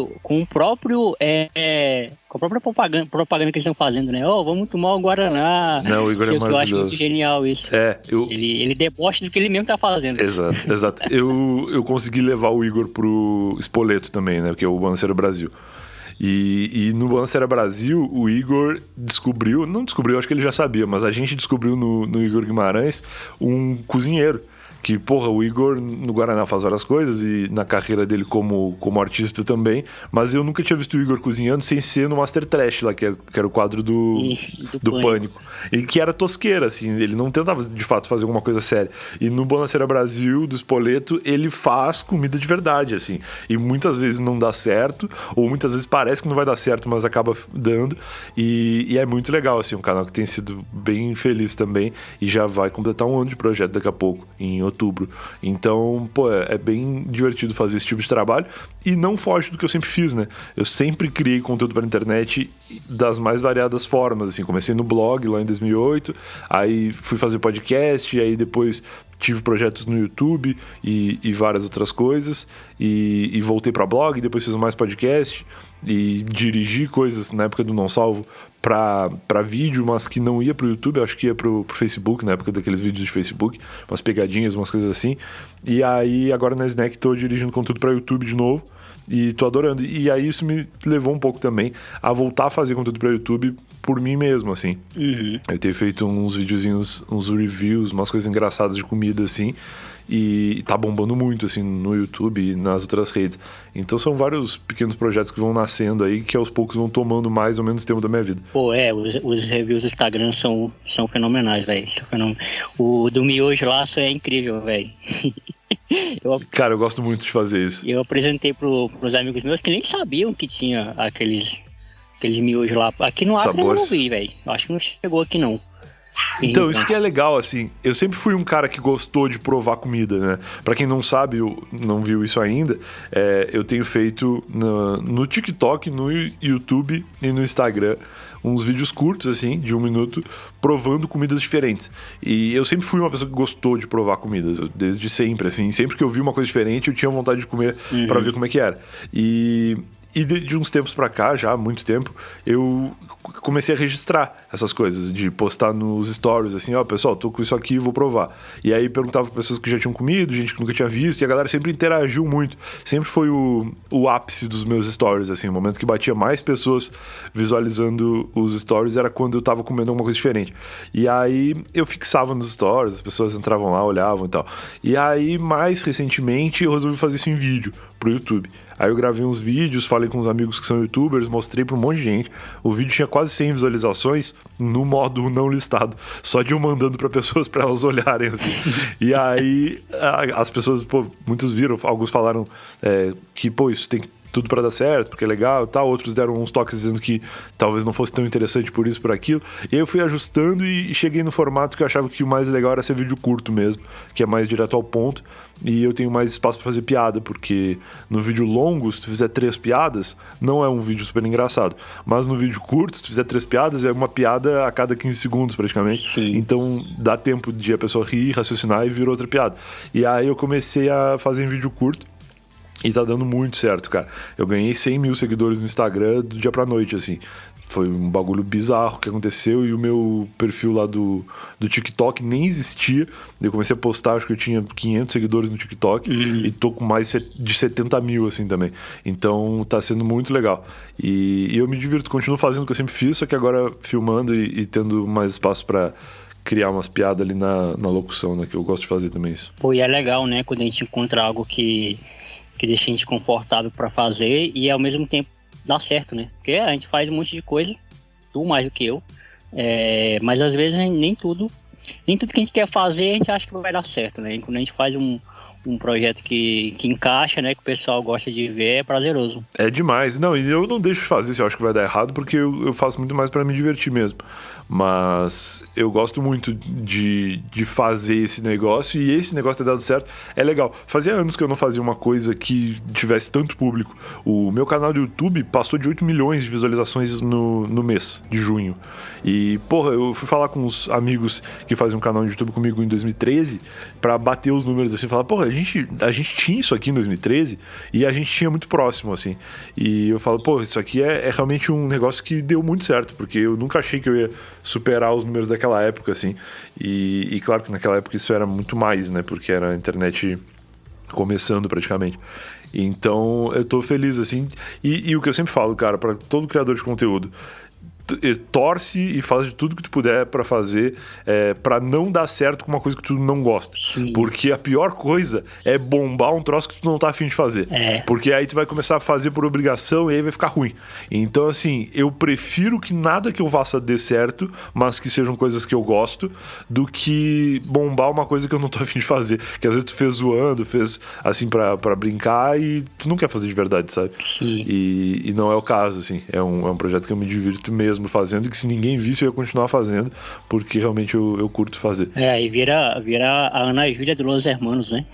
S1: propaganda que eles estão fazendo, né? Vamos tomar o Guaraná.
S2: Não, o Igor é maravilhoso.
S1: Eu acho muito genial isso. Ele debocha do que ele mesmo tá fazendo.
S2: Exato. Eu consegui levar o Igor pro Spoleto também, né? Que é o Bonanceira Brasil. E no Bonanceira Brasil, o Igor não descobriu, acho que ele já sabia, mas a gente descobriu no Igor Guimarães um cozinheiro. Que, porra, o Igor no Guaraná faz várias coisas e na carreira dele como artista também, mas eu nunca tinha visto o Igor cozinhando sem ser no Master Trash lá, que era o quadro do Pânico. E que era tosqueira, assim, ele não tentava de fato fazer alguma coisa séria. E no Bonanceira Brasil, do Spoleto, ele faz comida de verdade, assim. E muitas vezes não dá certo, ou muitas vezes parece que não vai dar certo, mas acaba dando. E é muito legal, assim, um canal que tem sido bem feliz também e já vai completar um ano de projeto daqui a pouco, em outubro. Então, pô, é bem divertido fazer esse tipo de trabalho e não foge do que eu sempre fiz, né? Eu sempre criei conteúdo para a internet das mais variadas formas, assim, comecei no blog lá em 2008, aí fui fazer podcast, aí depois tive projetos no YouTube e várias outras coisas, e voltei para blog, depois fiz mais podcast e dirigi coisas na época do Não Salvo para vídeo, mas que não ia pro YouTube, acho que ia pro Facebook, na época daqueles vídeos de Facebook, umas pegadinhas, umas coisas assim. E aí agora na Snack tô dirigindo conteúdo para YouTube de novo e tô adorando. E aí isso me levou um pouco também a voltar a fazer conteúdo para YouTube por mim mesmo, assim.
S1: Uhum.
S2: Eu tenho feito uns videozinhos, uns reviews, umas coisas engraçadas de comida, assim, e tá bombando muito, assim, no YouTube e nas outras redes. Então são vários pequenos projetos que vão nascendo aí, que aos poucos vão tomando mais ou menos tempo da minha vida.
S1: Pô, os reviews do Instagram são fenomenais, velho. O do Miojo lá é incrível, velho.
S2: Cara, eu gosto muito de fazer isso.
S1: Eu apresentei pros amigos meus que nem sabiam que tinha aqueles miojos lá. Aqui no Acre eu não vi, velho. Acho que não chegou aqui, não.
S2: Então, isso que é legal, assim. Eu sempre fui um cara que gostou de provar comida, né? Pra quem não sabe, não viu isso ainda, eu tenho feito no TikTok, no YouTube e no Instagram uns vídeos curtos, assim, de 1 minuto, provando comidas diferentes. E eu sempre fui uma pessoa que gostou de provar comidas, desde sempre, assim. Sempre que eu vi uma coisa diferente, eu tinha vontade de comer pra ver como é que era. E de uns tempos pra cá, já há muito tempo, eu comecei a registrar essas coisas, de postar nos stories, assim, pessoal, tô com isso aqui, vou provar. E aí perguntava pra pessoas que já tinham comido, gente que nunca tinha visto, e a galera sempre interagiu muito. Sempre foi o ápice dos meus stories, assim, o momento que batia mais pessoas visualizando os stories era quando eu tava comendo alguma coisa diferente. E aí eu fixava nos stories, as pessoas entravam lá, olhavam e tal. E aí, mais recentemente, eu resolvi fazer isso em vídeo pro YouTube. Aí eu gravei uns vídeos, falei com uns amigos que são youtubers, mostrei pra um monte de gente. O vídeo tinha quase 100 visualizações no modo não listado, só de eu mandando pra pessoas pra elas olharem, assim. E aí as pessoas, pô, muitos viram, alguns falaram que, pô, isso tem tudo pra dar certo, porque é legal e tal. Outros deram uns toques dizendo que talvez não fosse tão interessante por isso, por aquilo. E aí eu fui ajustando e cheguei no formato que eu achava que o mais legal era ser vídeo curto mesmo, que é mais direto ao ponto. E eu tenho mais espaço pra fazer piada, porque no vídeo longo, se tu fizer 3 piadas, não é um vídeo super engraçado. Mas no vídeo curto, se tu fizer 3 piadas, é uma piada a cada 15 segundos, praticamente.
S1: Sim.
S2: Então dá tempo de a pessoa rir, raciocinar e vir outra piada. E aí eu comecei a fazer em vídeo curto. E tá dando muito certo, cara. Eu ganhei 100 mil seguidores no Instagram do dia pra noite, assim. Foi um bagulho bizarro que aconteceu. E o meu perfil lá do TikTok nem existia. Eu comecei a postar, acho que eu tinha 500 seguidores no TikTok. E tô com mais de 70 mil, assim, também. Então tá sendo muito legal. E eu me divirto, continuo fazendo o que eu sempre fiz, só que agora filmando e tendo mais espaço pra criar umas piadas ali na locução, né? Que eu gosto de fazer também isso.
S1: Pô, e é legal, né? Quando a gente encontra algo que deixa a gente confortável pra fazer e ao mesmo tempo dá certo, né? Porque a gente faz um monte de coisa, tu mais do que eu, mas às vezes nem tudo que a gente quer fazer a gente acha que vai dar certo, né? Quando a gente faz um projeto que encaixa, né? Que o pessoal gosta de ver, é prazeroso.
S2: É demais. Não, e eu não deixo de fazer se eu acho que vai dar errado, porque eu faço muito mais pra me divertir mesmo. Mas eu gosto muito de fazer esse negócio, e esse negócio ter dado certo é legal. Fazia anos que eu não fazia uma coisa que tivesse tanto público. O meu canal do YouTube passou de 8 milhões de visualizações no mês de junho. E, porra, eu fui falar com uns amigos que faziam um canal de YouTube comigo em 2013 pra bater os números assim, falar, porra, a gente tinha isso aqui em 2013 e a gente tinha muito próximo, assim. E eu falo, pô, isso aqui é realmente um negócio que deu muito certo, porque eu nunca achei que eu ia superar os números daquela época, assim. E claro que naquela época isso era muito mais, né, porque era a internet começando praticamente. Então eu tô feliz, assim. E o que eu sempre falo, cara, pra todo criador de conteúdo, torce e faz de tudo que tu puder pra fazer pra não dar certo com uma coisa que tu não gosta.
S1: Sim.
S2: Porque a pior coisa é bombar um troço que tu não tá afim de fazer. Porque aí tu vai começar a fazer por obrigação e aí vai ficar ruim. Então, assim, eu prefiro que nada que eu faça dê certo, mas que sejam coisas que eu gosto, do que bombar uma coisa que eu não tô afim de fazer. Que às vezes tu fez zoando, fez assim pra brincar e tu não quer fazer de verdade, sabe?
S1: Sim.
S2: E não é o caso, assim. É um projeto que eu me divirto mesmo fazendo, que se ninguém visse eu ia continuar fazendo, porque realmente eu curto fazer.
S1: Aí vira a Ana Júlia do Los Hermanos, né?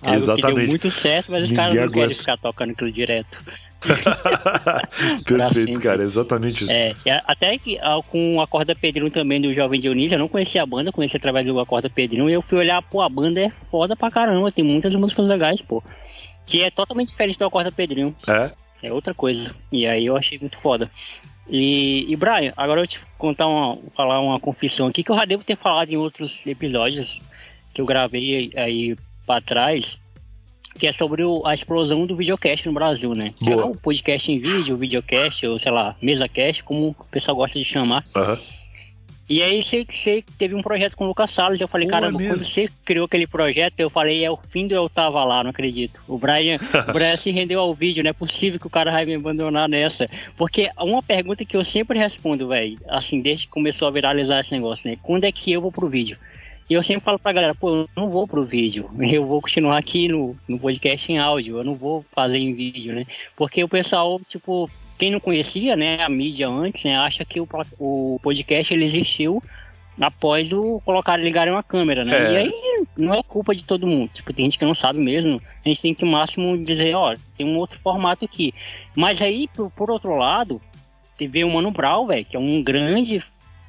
S2: Exatamente.
S1: Que deu muito certo, mas os caras não querem ficar tocando aquilo direto.
S2: Perfeito, cara, exatamente isso.
S1: Até que com a Corda Pedrinho também do Jovem Dionísio, eu não conhecia a banda, conheci através do Corda Pedrinho, e eu fui olhar, pô, a banda é foda pra caramba, tem muitas músicas legais, pô, que é totalmente diferente do Corda Pedrinho. É outra coisa. E aí eu achei muito foda. E Brian, agora eu vou te falar uma confissão aqui, que eu já devo ter falado em outros episódios que eu gravei aí pra trás, que é sobre a explosão do videocast no Brasil, né? Que é o podcast em vídeo, o videocast, ou sei lá, mesacast, como o pessoal gosta de chamar. E aí você teve um projeto com o Lucas Salles, eu falei, caramba, quando você criou aquele projeto, eu falei, é o fim do Eu Tava Lá, não acredito. O Brian se rendeu ao vídeo, não é possível que o cara vai me abandonar nessa. Porque uma pergunta que eu sempre respondo, velho, assim, desde que começou a viralizar esse negócio, né? Quando é que eu vou pro vídeo? E eu sempre falo pra galera, pô, eu não vou pro vídeo, eu vou continuar aqui no podcast em áudio, eu não vou fazer em vídeo, né? Porque o pessoal, tipo, quem não conhecia, né, a mídia antes, né, acha que o podcast ele existiu após ligarem uma câmera, né? E aí não é culpa de todo mundo, tipo, tem gente que não sabe mesmo, a gente tem que, no máximo, dizer, ó, tem um outro formato aqui. Mas aí, por outro lado, teve o Mano Brown, velho, que é um grande,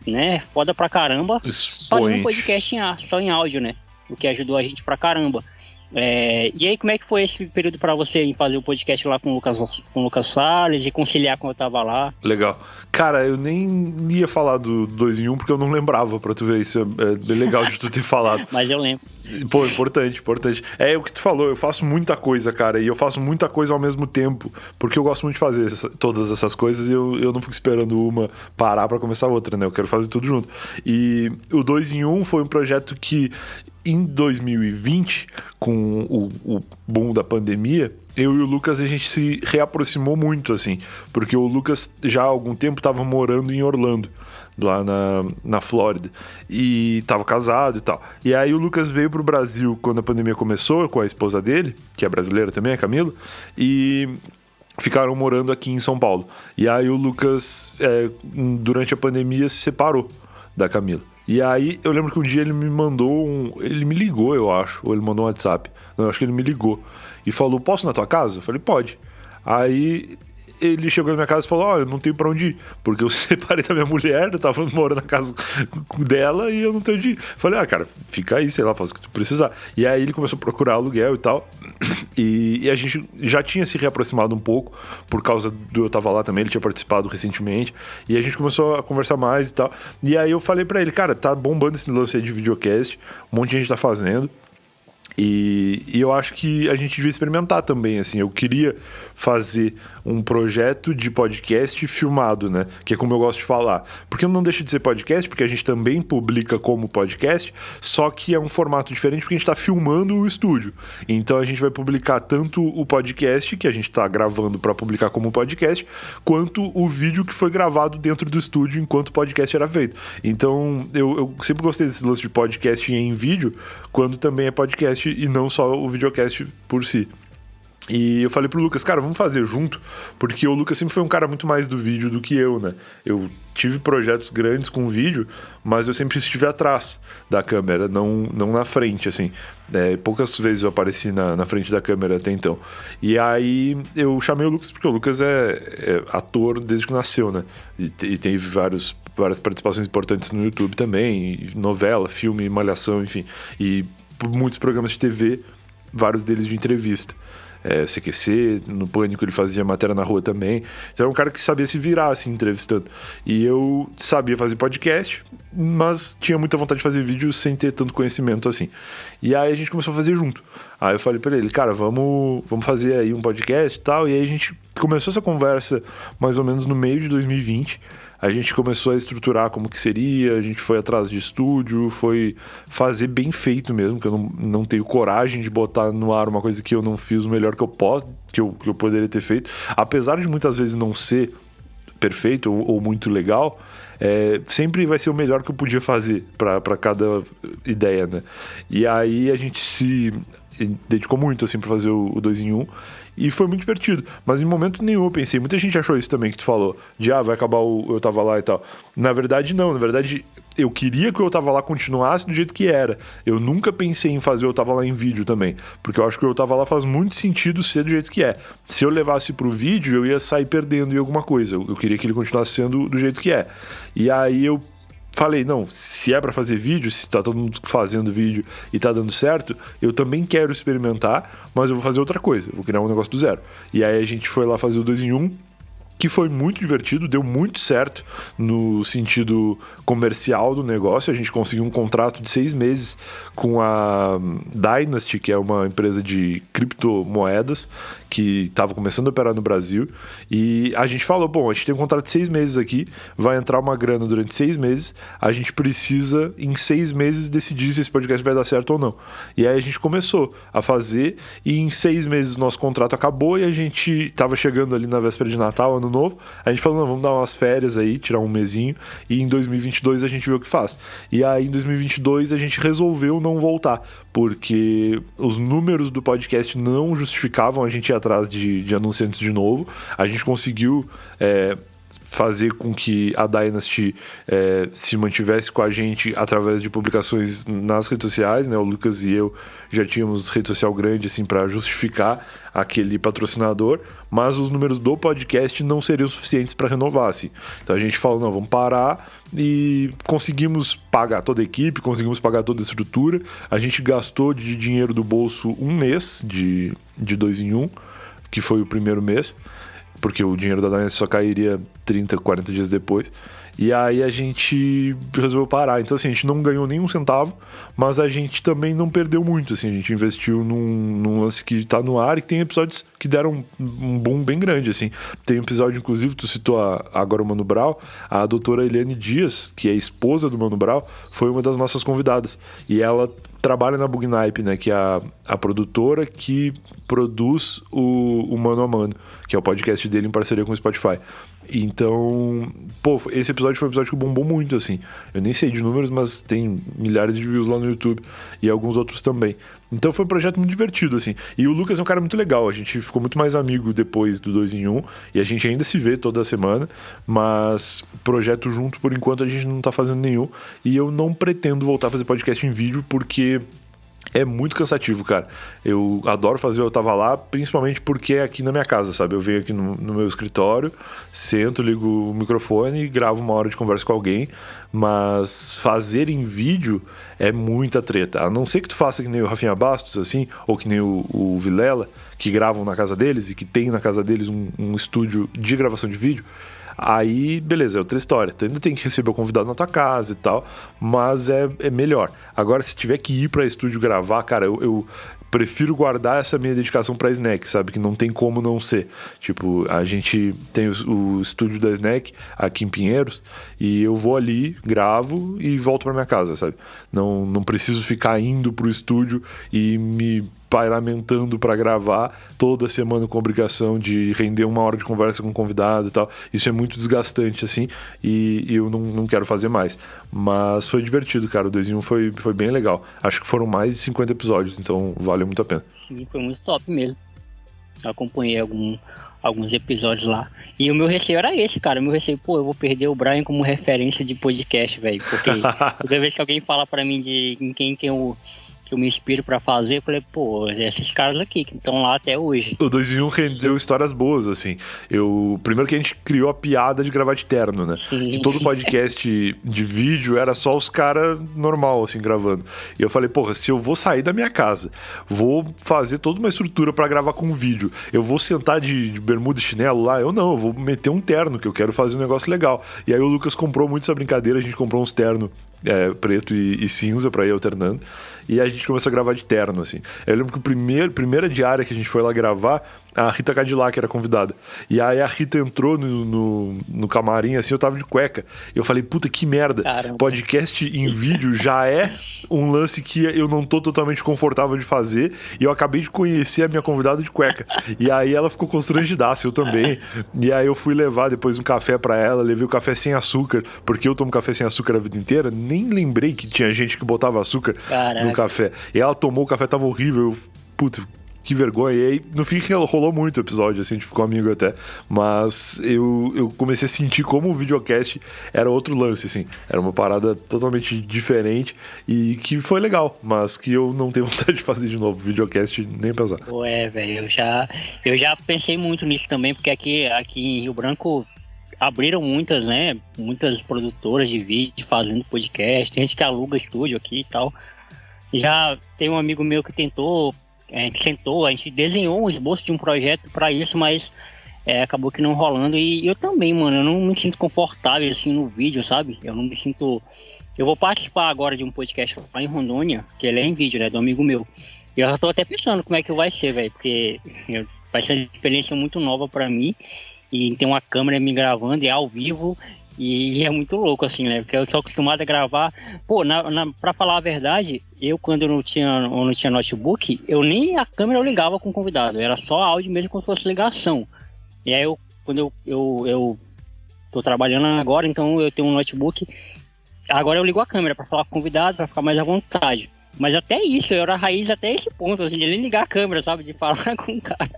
S1: né, foda pra caramba, fazendo um podcast só em áudio, né? O que ajudou a gente pra caramba. E aí, como é que foi esse período pra você em fazer o podcast lá com o Lucas Salles e conciliar com Eu Tava Lá?
S2: Legal. Cara, eu nem ia falar do 2 em 1 porque eu não lembrava, pra tu ver. Isso é bem legal de tu ter falado.
S1: Mas eu lembro.
S2: Pô, importante. É o que tu falou, eu faço muita coisa, cara, e eu faço muita coisa ao mesmo tempo, porque eu gosto muito de fazer todas essas coisas e eu não fico esperando uma parar pra começar outra, né? Eu quero fazer tudo junto. E o 2 em 1 foi um projeto que, em 2020, com o boom da pandemia, eu e o Lucas, a gente se reaproximou muito, assim, porque o Lucas já há algum tempo estava morando em Orlando, lá na Flórida, e estava casado e tal. E aí o Lucas veio pro Brasil quando a pandemia começou, com a esposa dele, que é brasileira também, a Camila, e ficaram morando aqui em São Paulo. E aí o Lucas, durante a pandemia, se separou da Camila. E aí eu lembro que um dia ele me ligou, eu acho, ou ele mandou um WhatsApp. Não, eu acho que ele me ligou e falou, posso ir na tua casa? Eu falei, pode. Aí ele chegou na minha casa e falou, olha, eu não tenho pra onde ir, porque eu separei da minha mulher, eu tava morando na casa dela e eu não tenho onde ir. Eu falei, cara, fica aí, sei lá, faz o que tu precisar. E aí ele começou a procurar aluguel e tal, e a gente já tinha se reaproximado um pouco, por causa do Eu Tava Lá também, ele tinha participado recentemente, e a gente começou a conversar mais e tal. E aí eu falei pra ele, cara, tá bombando esse lance aí de videocast, um monte de gente tá fazendo, e eu acho que a gente devia experimentar também, assim. Eu queria fazer um projeto de podcast filmado, né? Que é como eu gosto de falar. Porque não deixa de ser podcast, porque a gente também publica como podcast, só que é um formato diferente porque a gente tá filmando o estúdio. Então a gente vai publicar tanto o podcast, que a gente tá gravando para publicar como podcast, quanto o vídeo que foi gravado dentro do estúdio enquanto o podcast era feito. Então eu sempre gostei desse lance de podcast em vídeo, quando também é podcast e não só o videocast por si. E eu falei pro Lucas, cara, vamos fazer junto, porque o Lucas sempre foi um cara muito mais do vídeo do que eu, né? Eu tive projetos grandes com vídeo, mas eu sempre estive atrás da câmera, não na frente, assim. Poucas vezes eu apareci na frente da câmera até então. E aí eu chamei o Lucas, porque o Lucas é ator desde que nasceu, né? E teve várias participações importantes no YouTube também, novela, filme, malhação, enfim. E muitos programas de TV, vários deles de entrevista. CQC, no Pânico ele fazia matéria na rua também. Então era um cara que sabia se virar, assim, entrevistando. E eu sabia fazer podcast, mas tinha muita vontade de fazer vídeo sem ter tanto conhecimento assim. E aí a gente começou a fazer junto. Aí eu falei pra ele, cara, vamos fazer aí um podcast e tal. E aí a gente começou essa conversa mais ou menos no meio de 2020. A gente começou a estruturar como que seria, a gente foi atrás de estúdio, foi fazer bem feito mesmo, que eu não tenho coragem de botar no ar uma coisa que eu não fiz o melhor que eu posso, que eu poderia ter feito. Apesar de muitas vezes não ser perfeito ou muito legal, sempre vai ser o melhor que eu podia fazer para cada ideia, né? E aí a gente se dedicou muito assim para fazer o 2 em 1. E foi muito divertido, mas em momento nenhum eu pensei, muita gente achou isso também que tu falou, de vai acabar o Eu Tava Lá e tal. Na verdade não, na verdade eu queria que o Eu Tava Lá continuasse do jeito que era. Eu nunca pensei em fazer o Eu Tava Lá em vídeo também, porque eu acho que o Eu Tava Lá faz muito sentido ser do jeito que é. Se eu levasse pro vídeo, eu ia sair perdendo em alguma coisa. Eu queria que ele continuasse sendo do jeito que é. E aí eu falei, não, se é pra fazer vídeo, se tá todo mundo fazendo vídeo e tá dando certo, eu também quero experimentar, mas eu vou fazer outra coisa, eu vou criar um negócio do zero. E aí a gente foi lá fazer o 2 em 1, que foi muito divertido, deu muito certo no sentido comercial do negócio. A gente conseguiu um contrato de 6 meses com a Dynasty, que é uma empresa de criptomoedas que estava começando a operar no Brasil, e a gente falou, bom, a gente tem um contrato de 6 meses aqui, vai entrar uma grana durante 6 meses, a gente precisa em 6 meses decidir se esse podcast vai dar certo ou não. E aí a gente começou a fazer, e em 6 meses o nosso contrato acabou, e a gente estava chegando ali na véspera de Natal, Ano Novo, a gente falou, não, vamos dar umas férias aí, tirar um mesinho, e em 2022 a gente vê o que faz. E aí em 2022 a gente resolveu não voltar, porque os números do podcast não justificavam a gente ir atrás de anunciantes de novo. A gente conseguiu fazer com que a Dynasty se mantivesse com a gente através de publicações nas redes sociais, né? O Lucas e eu já tínhamos rede social grande assim para justificar aquele patrocinador, mas os números do podcast não seriam suficientes para renovar, assim. Então a gente falou, não, vamos parar, e conseguimos pagar toda a equipe, conseguimos pagar toda a estrutura. A gente gastou de dinheiro do bolso um mês de 2 em 1, que foi o primeiro mês, porque o dinheiro da Dynasty só cairia 30, 40 dias depois. E aí a gente resolveu parar. Então assim, a gente não ganhou nenhum centavo, mas a gente também não perdeu muito, assim. A gente investiu num lance que tá no ar, e que tem episódios que deram um boom bem grande, assim. Tem um episódio, inclusive, tu citou agora o Mano Brown, a doutora Eliane Dias, que é a esposa do Mano Brown, foi uma das nossas convidadas. E ela trabalha na Bugnipe, né, que é a produtora que produz o Mano a Mano, que é o podcast dele em parceria com o Spotify. Então, esse episódio foi um episódio que bombou muito, assim. Eu nem sei de números, mas tem milhares de views lá no YouTube, e alguns outros também. Então foi um projeto muito divertido, assim. E o Lucas é um cara muito legal, a gente ficou muito mais amigo depois do 2 em 1, e a gente ainda se vê toda semana, mas projeto junto, por enquanto, a gente não tá fazendo nenhum, e eu não pretendo voltar a fazer podcast em vídeo, porque é muito cansativo, cara. Eu adoro fazer o Eu Tava Lá, principalmente porque é aqui na minha casa, sabe? Eu venho aqui no meu escritório, sento, ligo o microfone e gravo uma hora de conversa com alguém, mas fazer em vídeo é muita treta. A não ser que tu faça que nem o Rafinha Bastos, assim, ou que nem o Vilela, que gravam na casa deles e que tem na casa deles um estúdio de gravação de vídeo. Aí, beleza, é outra história. Tu ainda tem que receber o convidado na tua casa e tal, mas é melhor. Agora, se tiver que ir pra estúdio gravar, cara, eu prefiro guardar essa minha dedicação pra Snack, sabe? Que não tem como não ser. Tipo, a gente tem o estúdio da Snack aqui em Pinheiros, e eu vou ali, gravo e volto pra minha casa, sabe? Não preciso ficar indo pro estúdio e me lamentando para gravar toda semana com a obrigação de render uma hora de conversa com o convidado e tal. Isso é muito desgastante, assim, e eu não quero fazer mais. Mas foi divertido, cara. O 2 em 1 foi bem legal. Acho que foram mais de 50 episódios, então valeu muito a pena.
S1: Sim, foi muito top mesmo. Eu acompanhei alguns episódios lá. E o meu receio era esse, cara. O meu receio, eu vou perder o Brian como referência de podcast, velho. Porque toda vez que alguém fala pra mim de em quem eu me inspiro pra fazer, eu falei, esses caras aqui que estão lá até hoje.
S2: O 2 em 1 rendeu histórias boas, assim. Primeiro que a gente criou a piada de gravar de terno, né?
S1: Sim.
S2: Que todo podcast de vídeo era só os caras normal, assim, gravando. E eu falei, se eu vou sair da minha casa, vou fazer toda uma estrutura pra gravar com vídeo, eu vou sentar de bermuda e chinelo lá? Eu vou meter um terno, que eu quero fazer um negócio legal. E aí o Lucas comprou muito essa brincadeira, a gente comprou uns ternos preto e cinza pra ir alternando. E a gente começou a gravar de terno, assim. Eu lembro que a primeira diária que a gente foi lá gravar, a Rita Cadillac era convidada. E aí a Rita entrou no camarim, assim, eu tava de cueca. E eu falei, puta, que merda.
S1: Caramba.
S2: Podcast em vídeo já é um lance que eu não tô totalmente confortável de fazer. E eu acabei de conhecer a minha convidada de cueca. E aí ela ficou constrangidaça, eu também. E aí eu fui levar depois um café pra ela, levei o café sem açúcar, porque eu tomo café sem açúcar a vida inteira. Nem lembrei que tinha gente que botava açúcar no café. E ela tomou, o café tava horrível. Puta, que vergonha. E aí, no fim, rolou muito o episódio, assim, a gente ficou amigo até. Mas eu comecei a sentir como o videocast era outro lance, assim. Era uma parada totalmente diferente e que foi legal, mas que eu não tenho vontade de fazer de novo. Videocast, nem pensar.
S1: Velho, eu já pensei muito nisso também, porque aqui em Rio Branco abriram muitas produtoras de vídeo fazendo podcast. Tem gente que aluga estúdio aqui e tal. Já tem um amigo meu que tentou, a gente desenhou um esboço de um projeto para isso, mas acabou que não rolando. E eu também, mano, eu não me sinto confortável assim no vídeo, sabe? Eu não me sinto... Eu vou participar agora de um podcast lá em Rondônia, que ele é em vídeo, né, do amigo meu. E eu já tô até pensando como é que vai ser, velho, porque vai ser uma experiência muito nova para mim. E tem uma câmera me gravando, é ao vivo. E é muito louco, assim, né? Porque eu sou acostumado a gravar... pra falar a verdade, eu quando eu não tinha notebook, eu nem a câmera eu ligava com o convidado. Era só áudio mesmo, como se fosse ligação. E aí, quando eu tô trabalhando agora, então eu tenho um notebook. Agora eu ligo a câmera pra falar com o convidado, pra ficar mais à vontade. Mas até isso, eu era raiz até esse ponto, assim, de nem ligar a câmera, sabe? De falar com o cara.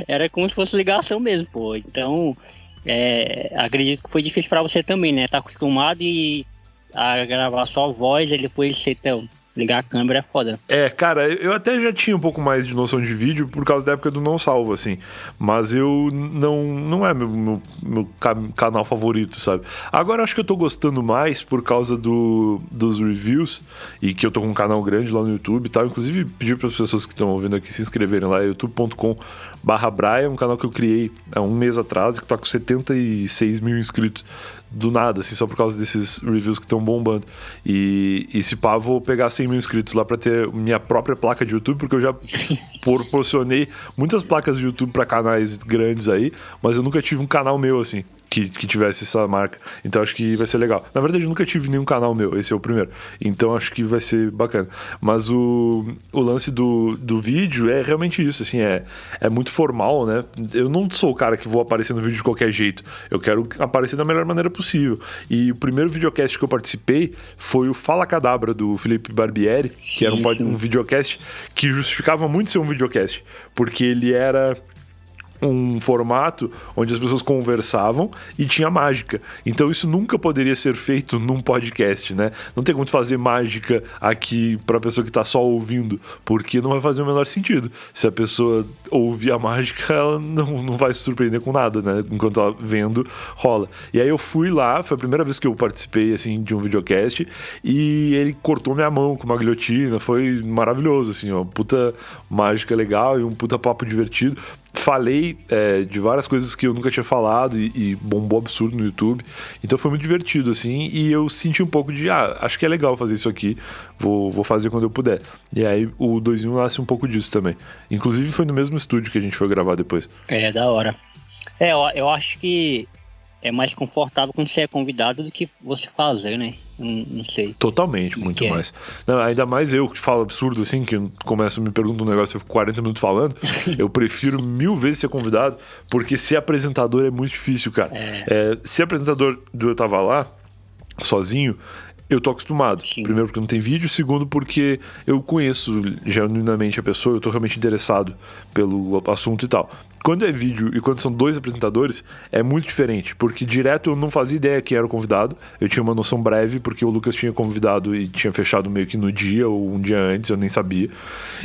S1: Era como se fosse ligação mesmo, Então... acredito que foi difícil pra você também, né? Tá acostumado a gravar só a voz e depois você ligar a câmera é foda.
S2: Cara, eu até já tinha um pouco mais de noção de vídeo por causa da época do Não Salvo, assim. Mas eu não é meu canal favorito, sabe? Agora acho que eu tô gostando mais por causa dos reviews e que eu tô com um canal grande lá no YouTube e tal. Inclusive, pedir para as pessoas que estão ouvindo aqui se inscreverem lá, youtube.com/Brian, um canal que eu criei há um mês atrás e que tá com 76 mil inscritos. Do nada, assim, só por causa desses reviews que estão bombando. E se pá, vou pegar 100 mil inscritos lá pra ter minha própria placa de YouTube, porque eu já proporcionei muitas placas de YouTube pra canais grandes aí, mas eu nunca tive um canal meu, assim, que tivesse essa marca. Então acho que vai ser legal. Na verdade, eu nunca tive nenhum canal meu, esse é o primeiro. Então acho que vai ser bacana. Mas o lance do vídeo é realmente isso, assim, é muito formal, né? Eu não sou o cara que vou aparecer no vídeo de qualquer jeito. Eu quero aparecer da melhor maneira possível. E o primeiro videocast que eu participei foi o Fala Cadabra, do Felipe Barbieri, que era um videocast que justificava muito ser um videocast, porque ele era um formato onde as pessoas conversavam e tinha mágica. Então isso nunca poderia ser feito num podcast, né? Não tem como fazer mágica aqui pra pessoa que tá só ouvindo, porque não vai fazer o menor sentido. Se a pessoa ouvir a mágica, ela não vai se surpreender com nada, né? Enquanto ela vendo, rola. E aí eu fui lá, foi a primeira vez que eu participei, assim, de um videocast, e ele cortou minha mão com uma guilhotina, foi maravilhoso, assim, ó, puta mágica legal e um puta papo divertido. Falei de várias coisas que eu nunca tinha falado e bombou absurdo no YouTube. Então foi muito divertido, assim. E eu senti um pouco de, acho que é legal fazer isso aqui. Vou fazer quando eu puder. E aí o 2 em 1 nasce um pouco disso também. Inclusive foi no mesmo estúdio que a gente foi gravar depois.
S1: Da hora. Eu acho que é mais confortável quando você é convidado do que você fazer, né? Não sei.
S2: Totalmente, muito mais. Não, ainda mais eu que falo absurdo assim, que começo me pergunta um negócio, eu fico 40 minutos falando. Eu prefiro 1000 vezes ser convidado, porque ser apresentador é muito difícil, cara. Ser apresentador do Eu Tava Lá, sozinho, Eu tô acostumado.
S1: Sim.
S2: Primeiro porque não tem vídeo, segundo porque eu conheço genuinamente a pessoa, eu tô realmente interessado pelo assunto e tal. Quando é vídeo e quando são 2 apresentadores, é muito diferente, porque direto eu não fazia ideia quem era o convidado, eu tinha uma noção breve, porque o Lucas tinha convidado e tinha fechado meio que no dia ou um dia antes, eu nem sabia.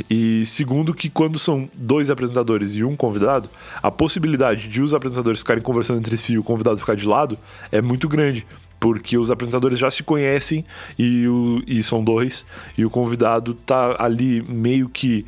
S2: E segundo que quando são 2 apresentadores e um convidado, a possibilidade de os apresentadores ficarem conversando entre si e o convidado ficar de lado é muito grande. Porque os apresentadores já se conhecem e são 2, e o convidado tá ali meio que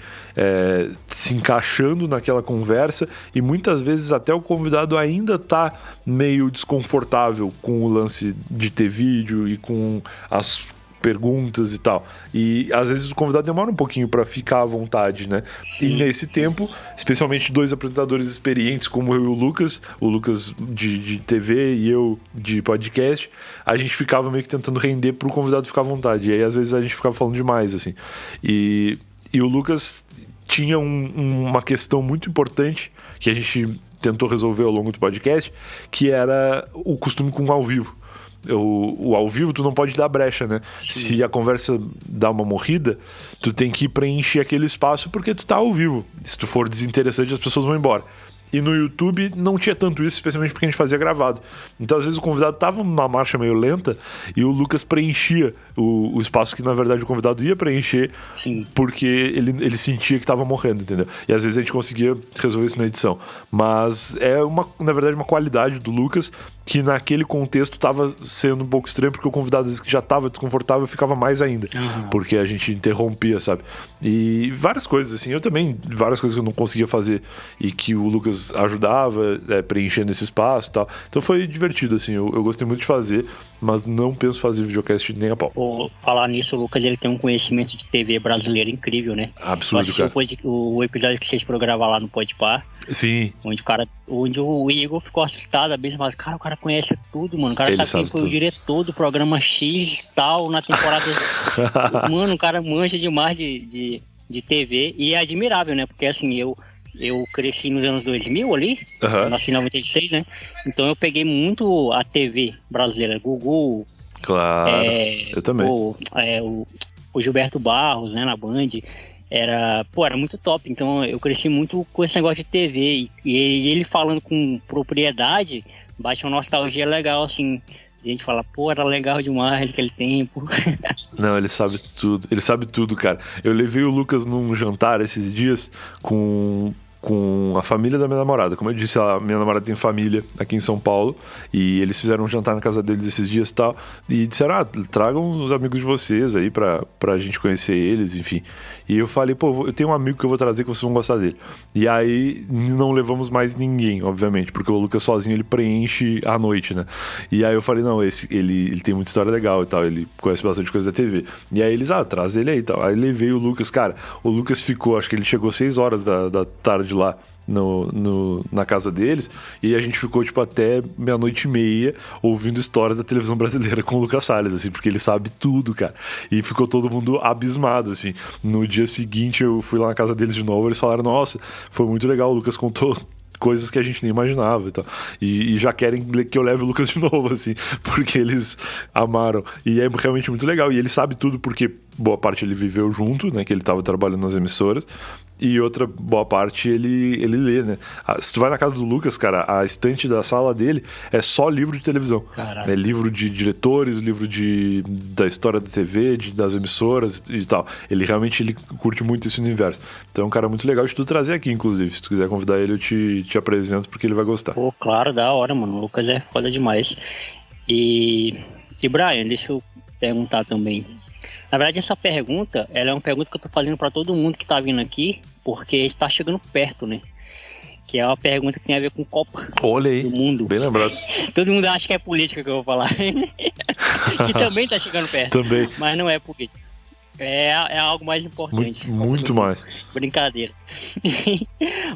S2: se encaixando naquela conversa, e muitas vezes até o convidado ainda tá meio desconfortável com o lance de ter vídeo e com as perguntas e tal. E às vezes o convidado demora um pouquinho pra ficar à vontade, né?
S1: Sim.
S2: E nesse tempo, especialmente 2 apresentadores experientes como eu e o Lucas de TV e eu de podcast, a gente ficava meio que tentando render pro convidado ficar à vontade. E aí às vezes a gente ficava falando demais, assim. E o Lucas tinha uma questão muito importante que a gente tentou resolver ao longo do podcast, que era o costume com o ao vivo. O ao vivo tu não pode dar brecha, né?
S1: Sim.
S2: Se a conversa dá uma morrida, tu tem que preencher aquele espaço porque tu tá ao vivo. Se tu for desinteressante, as pessoas vão embora. E no YouTube não tinha tanto isso, especialmente porque a gente fazia gravado. Então, às vezes, o convidado tava numa marcha meio lenta e o Lucas preenchia o espaço que, na verdade, o convidado ia preencher.
S1: Sim.
S2: Porque ele sentia que tava morrendo, entendeu? E, às vezes, a gente conseguia resolver isso na edição. Mas é, na verdade, uma qualidade do Lucas que, naquele contexto, tava sendo um pouco estranho, porque o convidado, às vezes, que já tava desconfortável, ficava mais ainda.
S1: Uhum.
S2: Porque a gente interrompia, sabe? E várias coisas, assim. Eu também, várias coisas que eu não conseguia fazer e que o Lucas ajudava, preenchendo esse espaço e tal. Então foi divertido, assim. Eu gostei muito de fazer, mas não penso fazer videocast nem a pau.
S1: Por falar nisso, o Lucas, ele tem um conhecimento de TV brasileira incrível, né?
S2: Absurdo, cara.
S1: O episódio que vocês programaram lá no Podpah.
S2: Sim.
S1: Onde o Igor ficou assustado, mas cara, o cara conhece tudo, mano. O cara sabe quem foi
S2: tudo.
S1: O diretor do programa X e tal, na temporada. Mano, o cara manja demais de TV e é admirável, né? Porque assim, eu cresci nos anos 2000 ali, eu nasci em 96, né? Então eu peguei muito a TV brasileira, Gugu.
S2: Claro, eu também.
S1: O Gilberto Barros, né, na Band. Era muito top. Então eu cresci muito com esse negócio de TV. E ele falando com propriedade, bate uma nostalgia legal, assim. A gente fala, era legal demais aquele tempo.
S2: Não, ele sabe tudo, cara. Eu levei o Lucas num jantar esses dias com a família da minha namorada. Como eu disse, a minha namorada tem família aqui em São Paulo, e eles fizeram um jantar na casa deles esses dias e tal, e disseram, tragam os amigos de vocês aí pra gente conhecer eles, enfim. E eu falei, eu tenho um amigo que eu vou trazer que vocês vão gostar dele. E aí não levamos mais ninguém, obviamente, porque o Lucas sozinho ele preenche a noite, né? E aí eu falei, não, ele tem muita história legal e tal, ele conhece bastante coisa da TV. E aí eles, traz ele aí e tal. Aí levei o Lucas, cara, o Lucas ficou, acho que ele chegou 6 horas da tarde lá na casa deles, e a gente ficou tipo até 00:30 ouvindo histórias da televisão brasileira com o Lucas Salles, assim, porque ele sabe tudo, cara. E ficou todo mundo abismado, assim. No dia seguinte eu fui lá na casa deles de novo, eles falaram, nossa, foi muito legal, o Lucas contou coisas que a gente nem imaginava e tal. E já querem que eu leve o Lucas de novo, assim, porque eles amaram. E é realmente muito legal. E ele sabe tudo porque boa parte ele viveu junto, né, que ele estava trabalhando nas emissoras. E outra boa parte ele lê, né? Se tu vai na casa do Lucas, cara, a estante da sala dele é só livro de televisão.
S1: Caraca.
S2: É livro de diretores, livro da história da TV, das emissoras e tal. Ele realmente curte muito esse universo. Então é um cara muito legal de tu trazer aqui, inclusive. Se tu quiser convidar ele, eu te apresento, porque ele vai gostar.
S1: Claro, da hora, mano. O Lucas é foda demais. E Brian, deixa eu perguntar também. Na verdade, essa pergunta, ela é uma pergunta que eu tô fazendo pra todo mundo que tá vindo aqui, porque está chegando perto, né? Que é uma pergunta que tem a ver com Copa do Mundo.
S2: Bem lembrado.
S1: Todo mundo acha que é política que eu vou falar. Que também tá chegando perto.
S2: Também.
S1: Mas não é política. É algo mais importante.
S2: Muito mais.
S1: Brincadeira.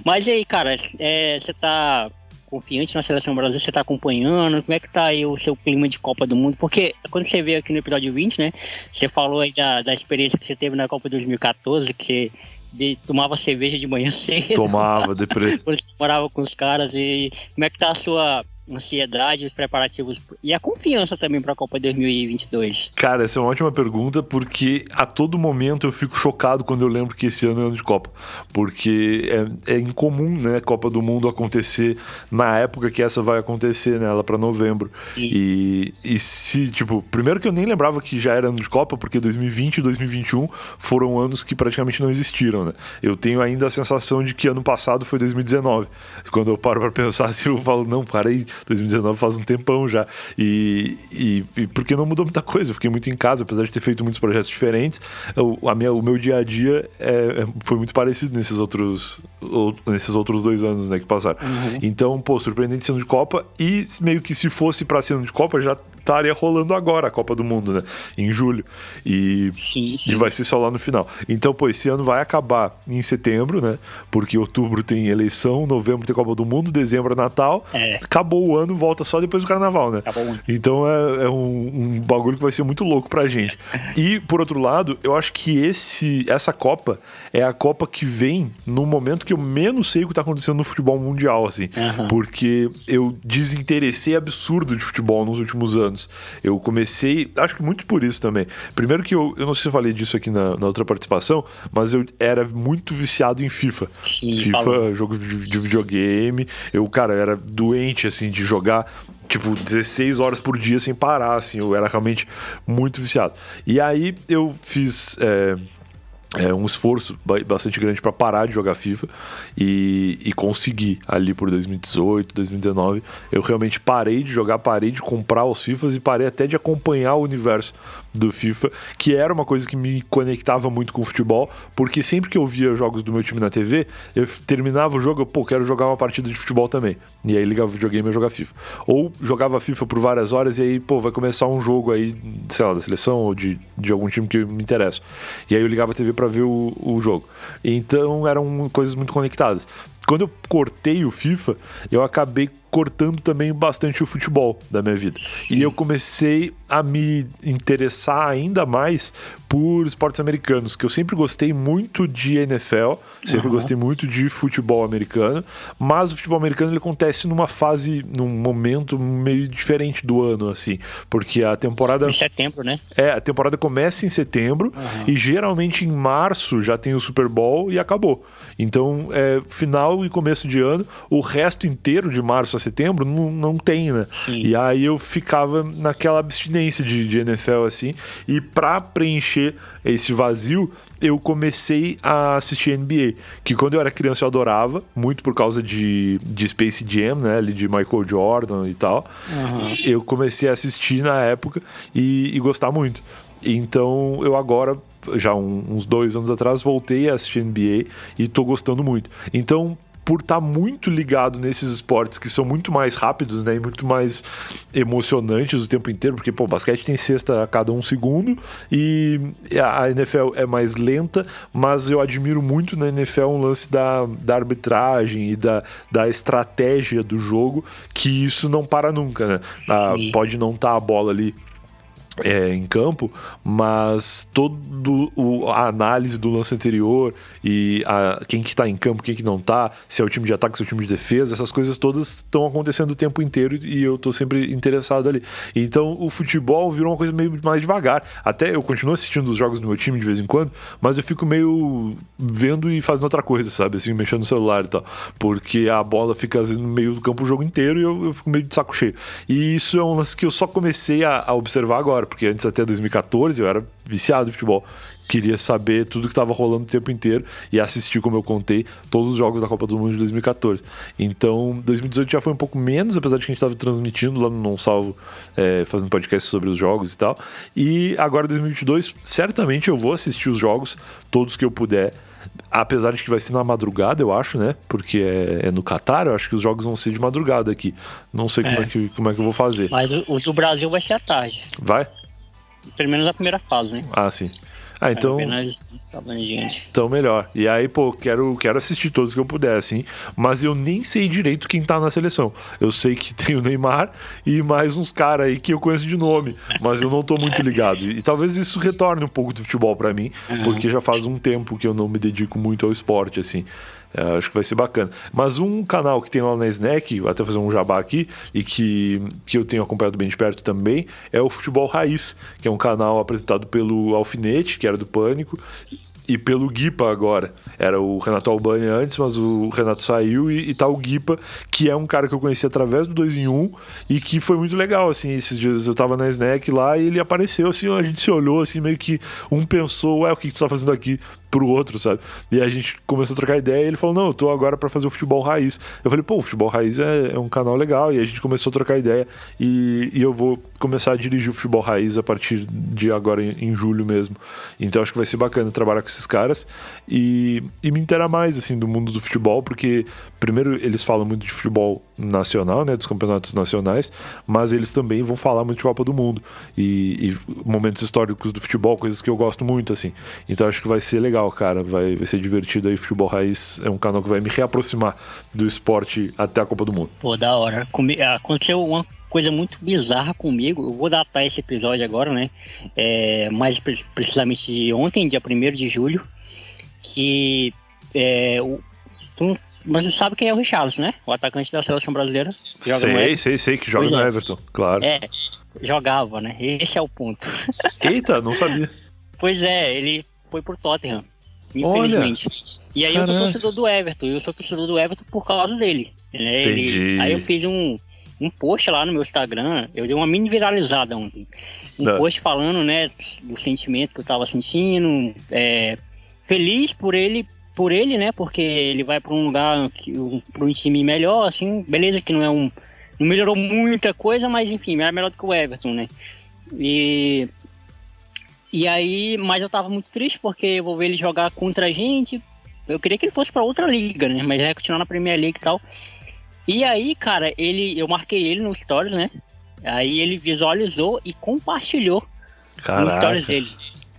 S1: Mas e aí, cara, você tá confiante na seleção brasileira? Você tá acompanhando? Como é que tá aí o seu clima de Copa do Mundo? Porque quando você veio aqui no episódio 20, né? Você falou aí da experiência que você teve na Copa 2014, que você tomava cerveja de manhã cedo.
S2: Tomava, deprê.
S1: Quando você morava com os caras. E como é que tá a sua ansiedade, os preparativos e a confiança também para a Copa 2022?
S2: Cara, essa é uma ótima pergunta, porque a todo momento eu fico chocado quando eu lembro que esse ano é ano de Copa. Porque é incomum, né, a Copa do Mundo acontecer na época que essa vai acontecer, né, lá para novembro.
S1: Sim.
S2: E se, tipo, primeiro que eu nem lembrava que já era ano de Copa, porque 2020 e 2021 foram anos que praticamente não existiram, né? Eu tenho ainda a sensação de que ano passado foi 2019. Quando eu paro pra pensar assim, eu falo, não, para aí, 2019 faz um tempão já. E porque não mudou muita coisa, eu fiquei muito em casa, apesar de ter feito muitos projetos diferentes, o meu dia a dia foi muito parecido nesses outros 2 anos, né, que passaram.
S1: Uhum.
S2: Então, pô, surpreendente ser ano de Copa, e meio que se fosse pra ser ano de Copa, já estaria rolando agora a Copa do Mundo, né, em julho.
S1: Sim.
S2: E vai ser só lá no final. Então, pô, esse ano vai acabar em setembro, né? Porque outubro tem eleição, novembro tem Copa do Mundo, dezembro é Natal. Acabou o ano, volta só depois do Carnaval, né?
S1: Acabou o ano.
S2: Então é um bagulho que vai ser muito louco pra gente. E, por outro lado, eu acho que essa Copa é a Copa que vem no momento que eu menos sei o que tá acontecendo no futebol mundial, assim.
S1: Uhum.
S2: Porque eu desinteressei absurdo de futebol nos últimos anos. Eu comecei, acho que muito por isso também. Primeiro que eu não sei se eu falei disso aqui na outra participação, mas eu era muito viciado em FIFA.
S1: Sim,
S2: FIFA,
S1: falou.
S2: jogo de videogame. Eu, cara, era doente, assim, de jogar, tipo, 16 horas por dia sem parar, assim. Eu era realmente muito viciado. E aí eu fiz um esforço bastante grande para parar de jogar FIFA e conseguir ali por 2018, 2019. Eu realmente parei de jogar, parei de comprar os FIFAs e parei até de acompanhar o universo do FIFA, que era uma coisa que me conectava muito com o futebol, porque sempre que eu via jogos do meu time na TV, eu terminava o jogo, quero jogar uma partida de futebol também. E aí ligava o videogame e ia jogar FIFA. Ou jogava FIFA por várias horas e aí, vai começar um jogo aí, sei lá, da seleção ou de algum time que me interessa. E aí eu ligava a TV para ver o jogo. Então eram coisas muito conectadas. Quando eu cortei o FIFA, eu acabei cortando também bastante o futebol da minha vida.
S1: Sim.
S2: E eu comecei a me interessar ainda mais por esportes americanos, que eu sempre gostei muito de NFL, sempre gostei muito de futebol americano, mas o futebol americano ele acontece num momento meio diferente do ano, assim, porque a temporada...
S1: Em setembro, né?
S2: A temporada começa em setembro e geralmente em março já tem o Super Bowl e acabou. Então, final e começo de ano, o resto inteiro de março a setembro não tem, né?
S1: Sim.
S2: E aí eu ficava naquela abstinência de NFL, assim, e pra preencher esse vazio, eu comecei a assistir NBA, que quando eu era criança eu adorava, muito por causa de Space Jam, né, ali de Michael Jordan e tal. Eu comecei a assistir na época e gostar muito. Então eu agora, já uns 2 anos atrás, voltei a assistir NBA e tô gostando muito. Então, por estar muito ligado nesses esportes que são muito mais rápidos, né, e muito mais emocionantes o tempo inteiro, porque, o basquete tem cesta a cada 1 segundo e a NFL é mais lenta, mas eu admiro muito na NFL um lance da arbitragem e da estratégia do jogo, que isso não para nunca, né? Pode não estar a bola ali em campo, mas a análise do lance anterior e quem que tá em campo, quem que não tá, se é o time de ataque, se é o time de defesa, essas coisas todas estão acontecendo o tempo inteiro e eu tô sempre interessado ali. Então o futebol virou uma coisa meio mais devagar. Até eu continuo assistindo os jogos do meu time de vez em quando, mas eu fico meio vendo e fazendo outra coisa, sabe? Assim, mexendo no celular e tal. Porque a bola fica às vezes no meio do campo o jogo inteiro e eu fico meio de saco cheio. E isso é um lance que eu só comecei a observar agora, porque antes, até 2014, eu era viciado em futebol. Queria saber tudo que estava rolando o tempo inteiro e assistir, como eu contei, todos os jogos da Copa do Mundo de 2014. Então, 2018 já foi um pouco menos, apesar de que a gente estava transmitindo lá no Não Salvo, fazendo podcast sobre os jogos e tal. E agora, 2022, certamente eu vou assistir os jogos, todos que eu puder. Apesar de que vai ser na madrugada, eu acho, né? Porque é no Catar, eu acho que os jogos vão ser de madrugada aqui. Não sei como é que eu vou fazer.
S1: Mas o do Brasil vai ser à tarde.
S2: Vai?
S1: Pelo menos a primeira fase, né?
S2: Ah, sim. Ah, então...
S1: apenas abrangente.
S2: Então melhor. E aí, pô, quero assistir todos que eu puder, assim. Mas eu nem sei direito quem tá na seleção. Eu sei que tem o Neymar e mais uns caras aí que eu conheço de nome. Mas eu não tô muito ligado. E talvez isso retorne um pouco do futebol pra mim. Porque já faz um tempo que eu não me dedico muito ao esporte, assim. Acho que vai ser bacana. Mas um canal que tem lá na Snack, vou até fazer um jabá aqui, e que eu tenho acompanhado bem de perto também, é o Futebol Raiz, que é um canal apresentado pelo Alfinete, que era do Pânico, e pelo Guipa agora. Era o Renato Albani antes, mas o Renato saiu e tá o Guipa, que é um cara que eu conheci através do 2 em 1 e que foi muito legal, assim, esses dias eu tava na Snack lá e ele apareceu, assim, a gente se olhou, assim, meio que um pensou, o que tu tá fazendo aqui? Pro outro, sabe? E a gente começou a trocar ideia e ele falou, não, eu tô agora pra fazer o Futebol Raiz. Eu falei, pô, o Futebol Raiz é um canal legal. E a gente começou a trocar ideia e eu vou começar a dirigir o Futebol Raiz a partir de agora em julho mesmo. Então acho que vai ser bacana trabalhar com esses caras e me inteirar mais, assim, do mundo do futebol, porque primeiro eles falam muito de futebol nacional, né, dos campeonatos nacionais, mas eles também vão falar muito de Copa do Mundo e momentos históricos do futebol, coisas que eu gosto muito, assim. Então acho que vai ser legal, cara, vai ser divertido aí. Futebol Raiz é um canal que vai me reaproximar do esporte até a Copa do Mundo.
S1: Pô, da hora. Aconteceu uma coisa muito bizarra comigo. Eu vou datar esse episódio agora, né? Mais precisamente de ontem, dia 1º de julho, que mas você sabe quem é o Richarlison, né? O atacante da seleção brasileira.
S2: Sei, que joga no Everton, claro.
S1: Jogava, né? Esse é o ponto.
S2: Eita, não sabia.
S1: Pois é, ele foi pro Tottenham, infelizmente. Olha, e aí caraca. Eu sou torcedor do Everton por causa dele. Né? Aí eu fiz um post lá no meu Instagram, eu dei uma mini viralizada ontem. Post falando, né, do sentimento que eu tava sentindo, feliz por ele, né, porque ele vai pra um lugar, pra um time melhor, assim, beleza que não melhorou muita coisa, mas enfim, é melhor do que o Everton, né. E aí, mas eu tava muito triste porque eu vou ver ele jogar contra a gente. Eu queria que ele fosse pra outra liga, né? Mas já ia continuar na Premier League e tal. E aí, cara, eu marquei ele no Stories, né? Aí ele visualizou e compartilhou no Stories dele.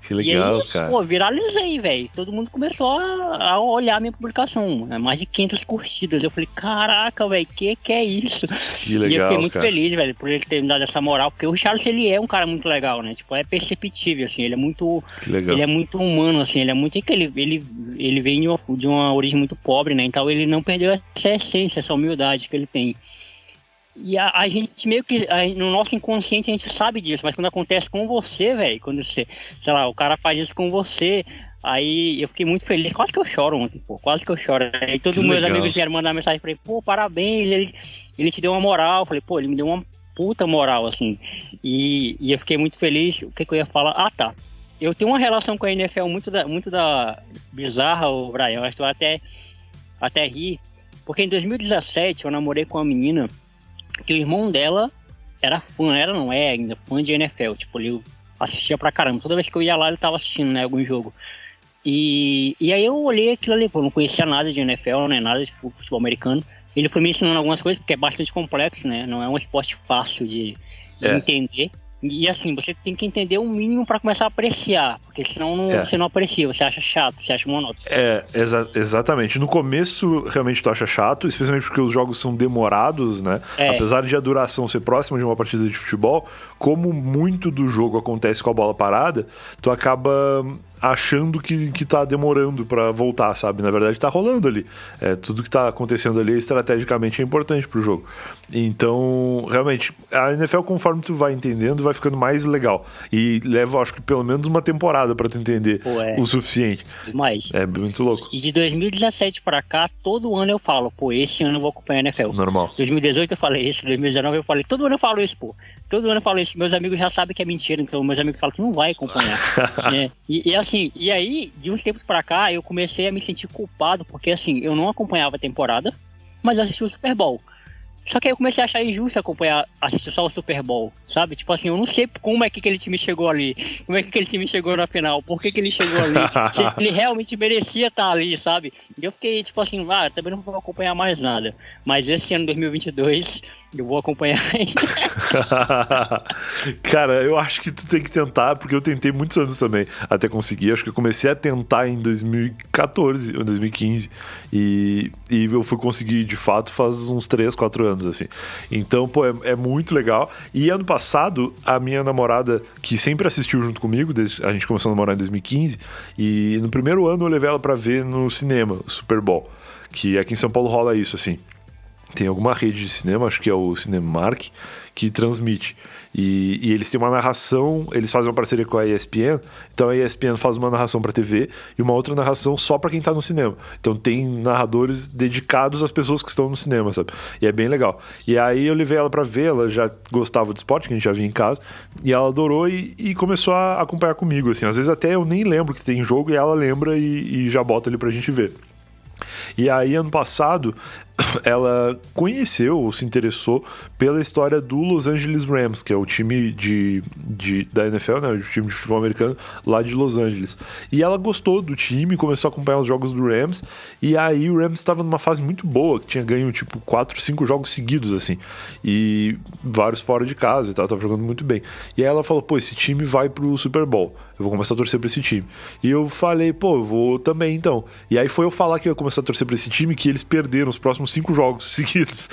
S2: Que legal,
S1: aí,
S2: cara.
S1: Pô, viralizei, velho. Todo mundo começou a olhar a minha publicação. Mais de 500 curtidas. Eu falei, caraca, velho, que é isso?
S2: Que legal,
S1: e eu fiquei muito
S2: cara.
S1: feliz, velho, por ele ter me dado essa moral. Porque o Richarlison, ele é um cara muito legal, né? Tipo, é perceptível, assim. Ele é muito... Ele é muito humano, assim. Ele é muito... Ele vem de uma origem muito pobre, né? Então ele não perdeu essa essência, essa humildade que ele tem. E a gente meio que, no nosso inconsciente a gente sabe disso, mas quando acontece com você, velho, quando você, sei lá, o cara faz isso com você, aí eu fiquei muito feliz, quase que eu choro ontem, pô, quase que eu choro. Aí todos os meus amigos vieram mandar mensagem pra ele, pô, parabéns, ele te deu uma moral, eu falei, pô, ele me deu uma puta moral, assim, e eu fiquei muito feliz. O que eu ia falar? Ah, tá. Eu tenho uma relação com a NFL muito bizarra, o Brian, eu acho que eu até ri, porque em 2017 eu namorei com uma menina que o irmão dela era ainda fã de NFL, tipo, ele assistia pra caramba, toda vez que eu ia lá ele tava assistindo, né, algum jogo, e aí eu olhei aquilo ali, pô, não conhecia nada de NFL, né, nada de futebol americano, ele foi me ensinando algumas coisas, porque é bastante complexo, né, não é um esporte fácil de entender, e assim, você tem que entender o mínimo pra começar a apreciar, porque senão você não aprecia, você acha chato, você acha monótono.
S2: Exatamente. No começo, realmente tu acha chato, especialmente porque os jogos são demorados, né? Apesar de a duração ser próxima de uma partida de futebol, como muito do jogo acontece com a bola parada, tu acaba achando que tá demorando pra voltar, sabe? Na verdade tá rolando ali. Tudo que tá acontecendo ali estrategicamente é importante pro jogo. Então, realmente, a NFL, conforme tu vai entendendo, vai ficando mais legal. E leva, acho que, pelo menos uma temporada pra tu entender o suficiente.
S1: Demais.
S2: É muito louco.
S1: E de 2017 pra cá, todo ano eu falo, pô, esse ano eu vou acompanhar a NFL.
S2: Normal. 2018
S1: eu falei isso, 2019 eu falei, todo ano eu falo isso, pô. Todo ano eu falo isso. Meus amigos já sabem que é mentira, então meus amigos falam que não vai acompanhar. E assim, e aí, de uns tempos pra cá, eu comecei a me sentir culpado, porque assim, eu não acompanhava a temporada, mas eu assisti o Super Bowl. Só que aí eu comecei a achar injusto assistir só o Super Bowl, sabe? Tipo assim, eu não sei como é que aquele time chegou ali, como é que aquele time chegou na final, por que ele chegou ali, se ele realmente merecia estar ali, sabe? E eu fiquei tipo assim, também não vou acompanhar mais nada. Mas esse ano, 2022, eu vou acompanhar ainda.
S2: Cara, eu acho que tu tem que tentar, porque eu tentei muitos anos também até conseguir. Acho que eu comecei a tentar em 2014 ou 2015 e eu fui conseguir de fato faz uns 3, 4 anos, assim. Então, pô, é muito legal. E ano passado, a minha namorada, que sempre assistiu junto comigo, a gente começou a namorar em 2015, e no primeiro ano eu levei ela pra ver no cinema, o Super Bowl, que aqui em São Paulo rola isso, assim. Tem alguma rede de cinema, acho que é o Cinemark, que transmite. E eles têm uma narração, eles fazem uma parceria com a ESPN, então a ESPN faz uma narração para TV e uma outra narração só para quem tá no cinema. Então tem narradores dedicados às pessoas que estão no cinema, sabe? E é bem legal. E aí eu levei ela para ver, ela já gostava de esporte, que a gente já via em casa, e ela adorou e começou a acompanhar comigo, assim. Às vezes até eu nem lembro que tem jogo e ela lembra e já bota ali pra gente ver. E aí, ano passado, ela conheceu ou se interessou pela história do Los Angeles Rams, que é o time da NFL, né, o time de futebol americano lá de Los Angeles. E ela gostou do time, começou a acompanhar os jogos do Rams, e aí o Rams estava numa fase muito boa, que tinha ganho tipo 4, 5 jogos seguidos, assim, e vários fora de casa e tal, tava jogando muito bem. E aí ela falou, pô, esse time vai pro Super Bowl, eu vou começar a torcer pra esse time. E eu falei, pô, eu vou também então. E aí foi eu falar que eu ia começar a torcer pra esse time, que eles perderam os próximos 5 jogos seguidos.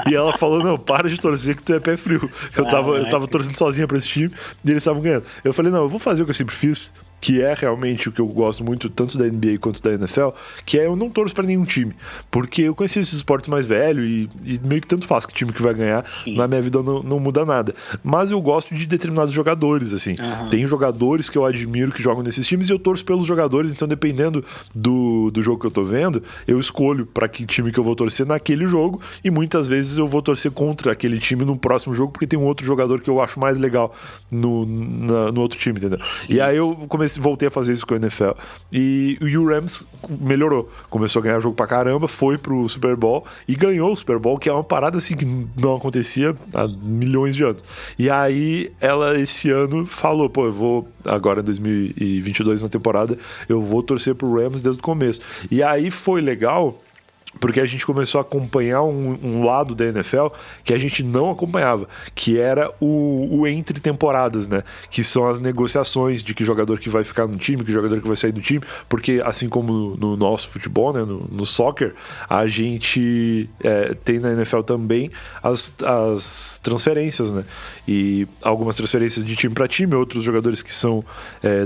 S2: E ela falou, não, para de torcer que tu é pé frio. Eu tava torcendo sozinha pra esse time e eles estavam ganhando. Eu falei, não, eu vou fazer o que eu sempre fiz, que é realmente o que eu gosto muito, tanto da NBA quanto da NFL, que é eu não torço pra nenhum time. Porque eu conheci esses esportes mais velhos e meio que tanto faz que time que vai ganhar. Sim. Na minha vida não muda nada. Mas eu gosto de determinados jogadores, assim. Uhum. Tem jogadores que eu admiro que jogam nesses times e eu torço pelos jogadores, então dependendo do jogo que eu tô vendo, eu escolho pra que time que eu vou torcer naquele jogo e muitas vezes eu vou torcer contra aquele time no próximo jogo porque tem um outro jogador que eu acho mais legal no outro time, entendeu? Sim. E aí eu voltei a fazer isso com a NFL e o Rams melhorou, começou a ganhar jogo pra caramba, foi pro Super Bowl e ganhou o Super Bowl, que é uma parada assim que não acontecia há milhões de anos. E aí ela esse ano falou, pô, eu vou agora em 2022 na temporada, eu vou torcer pro Rams desde o começo. E aí foi legal porque a gente começou a acompanhar um lado da NFL que a gente não acompanhava, que era o entre temporadas, né? Que são as negociações de que jogador que vai ficar no time, que jogador que vai sair do time, porque assim como no nosso futebol, né? No soccer, a gente tem na NFL também as transferências, né? E algumas transferências de time para time, outros jogadores que são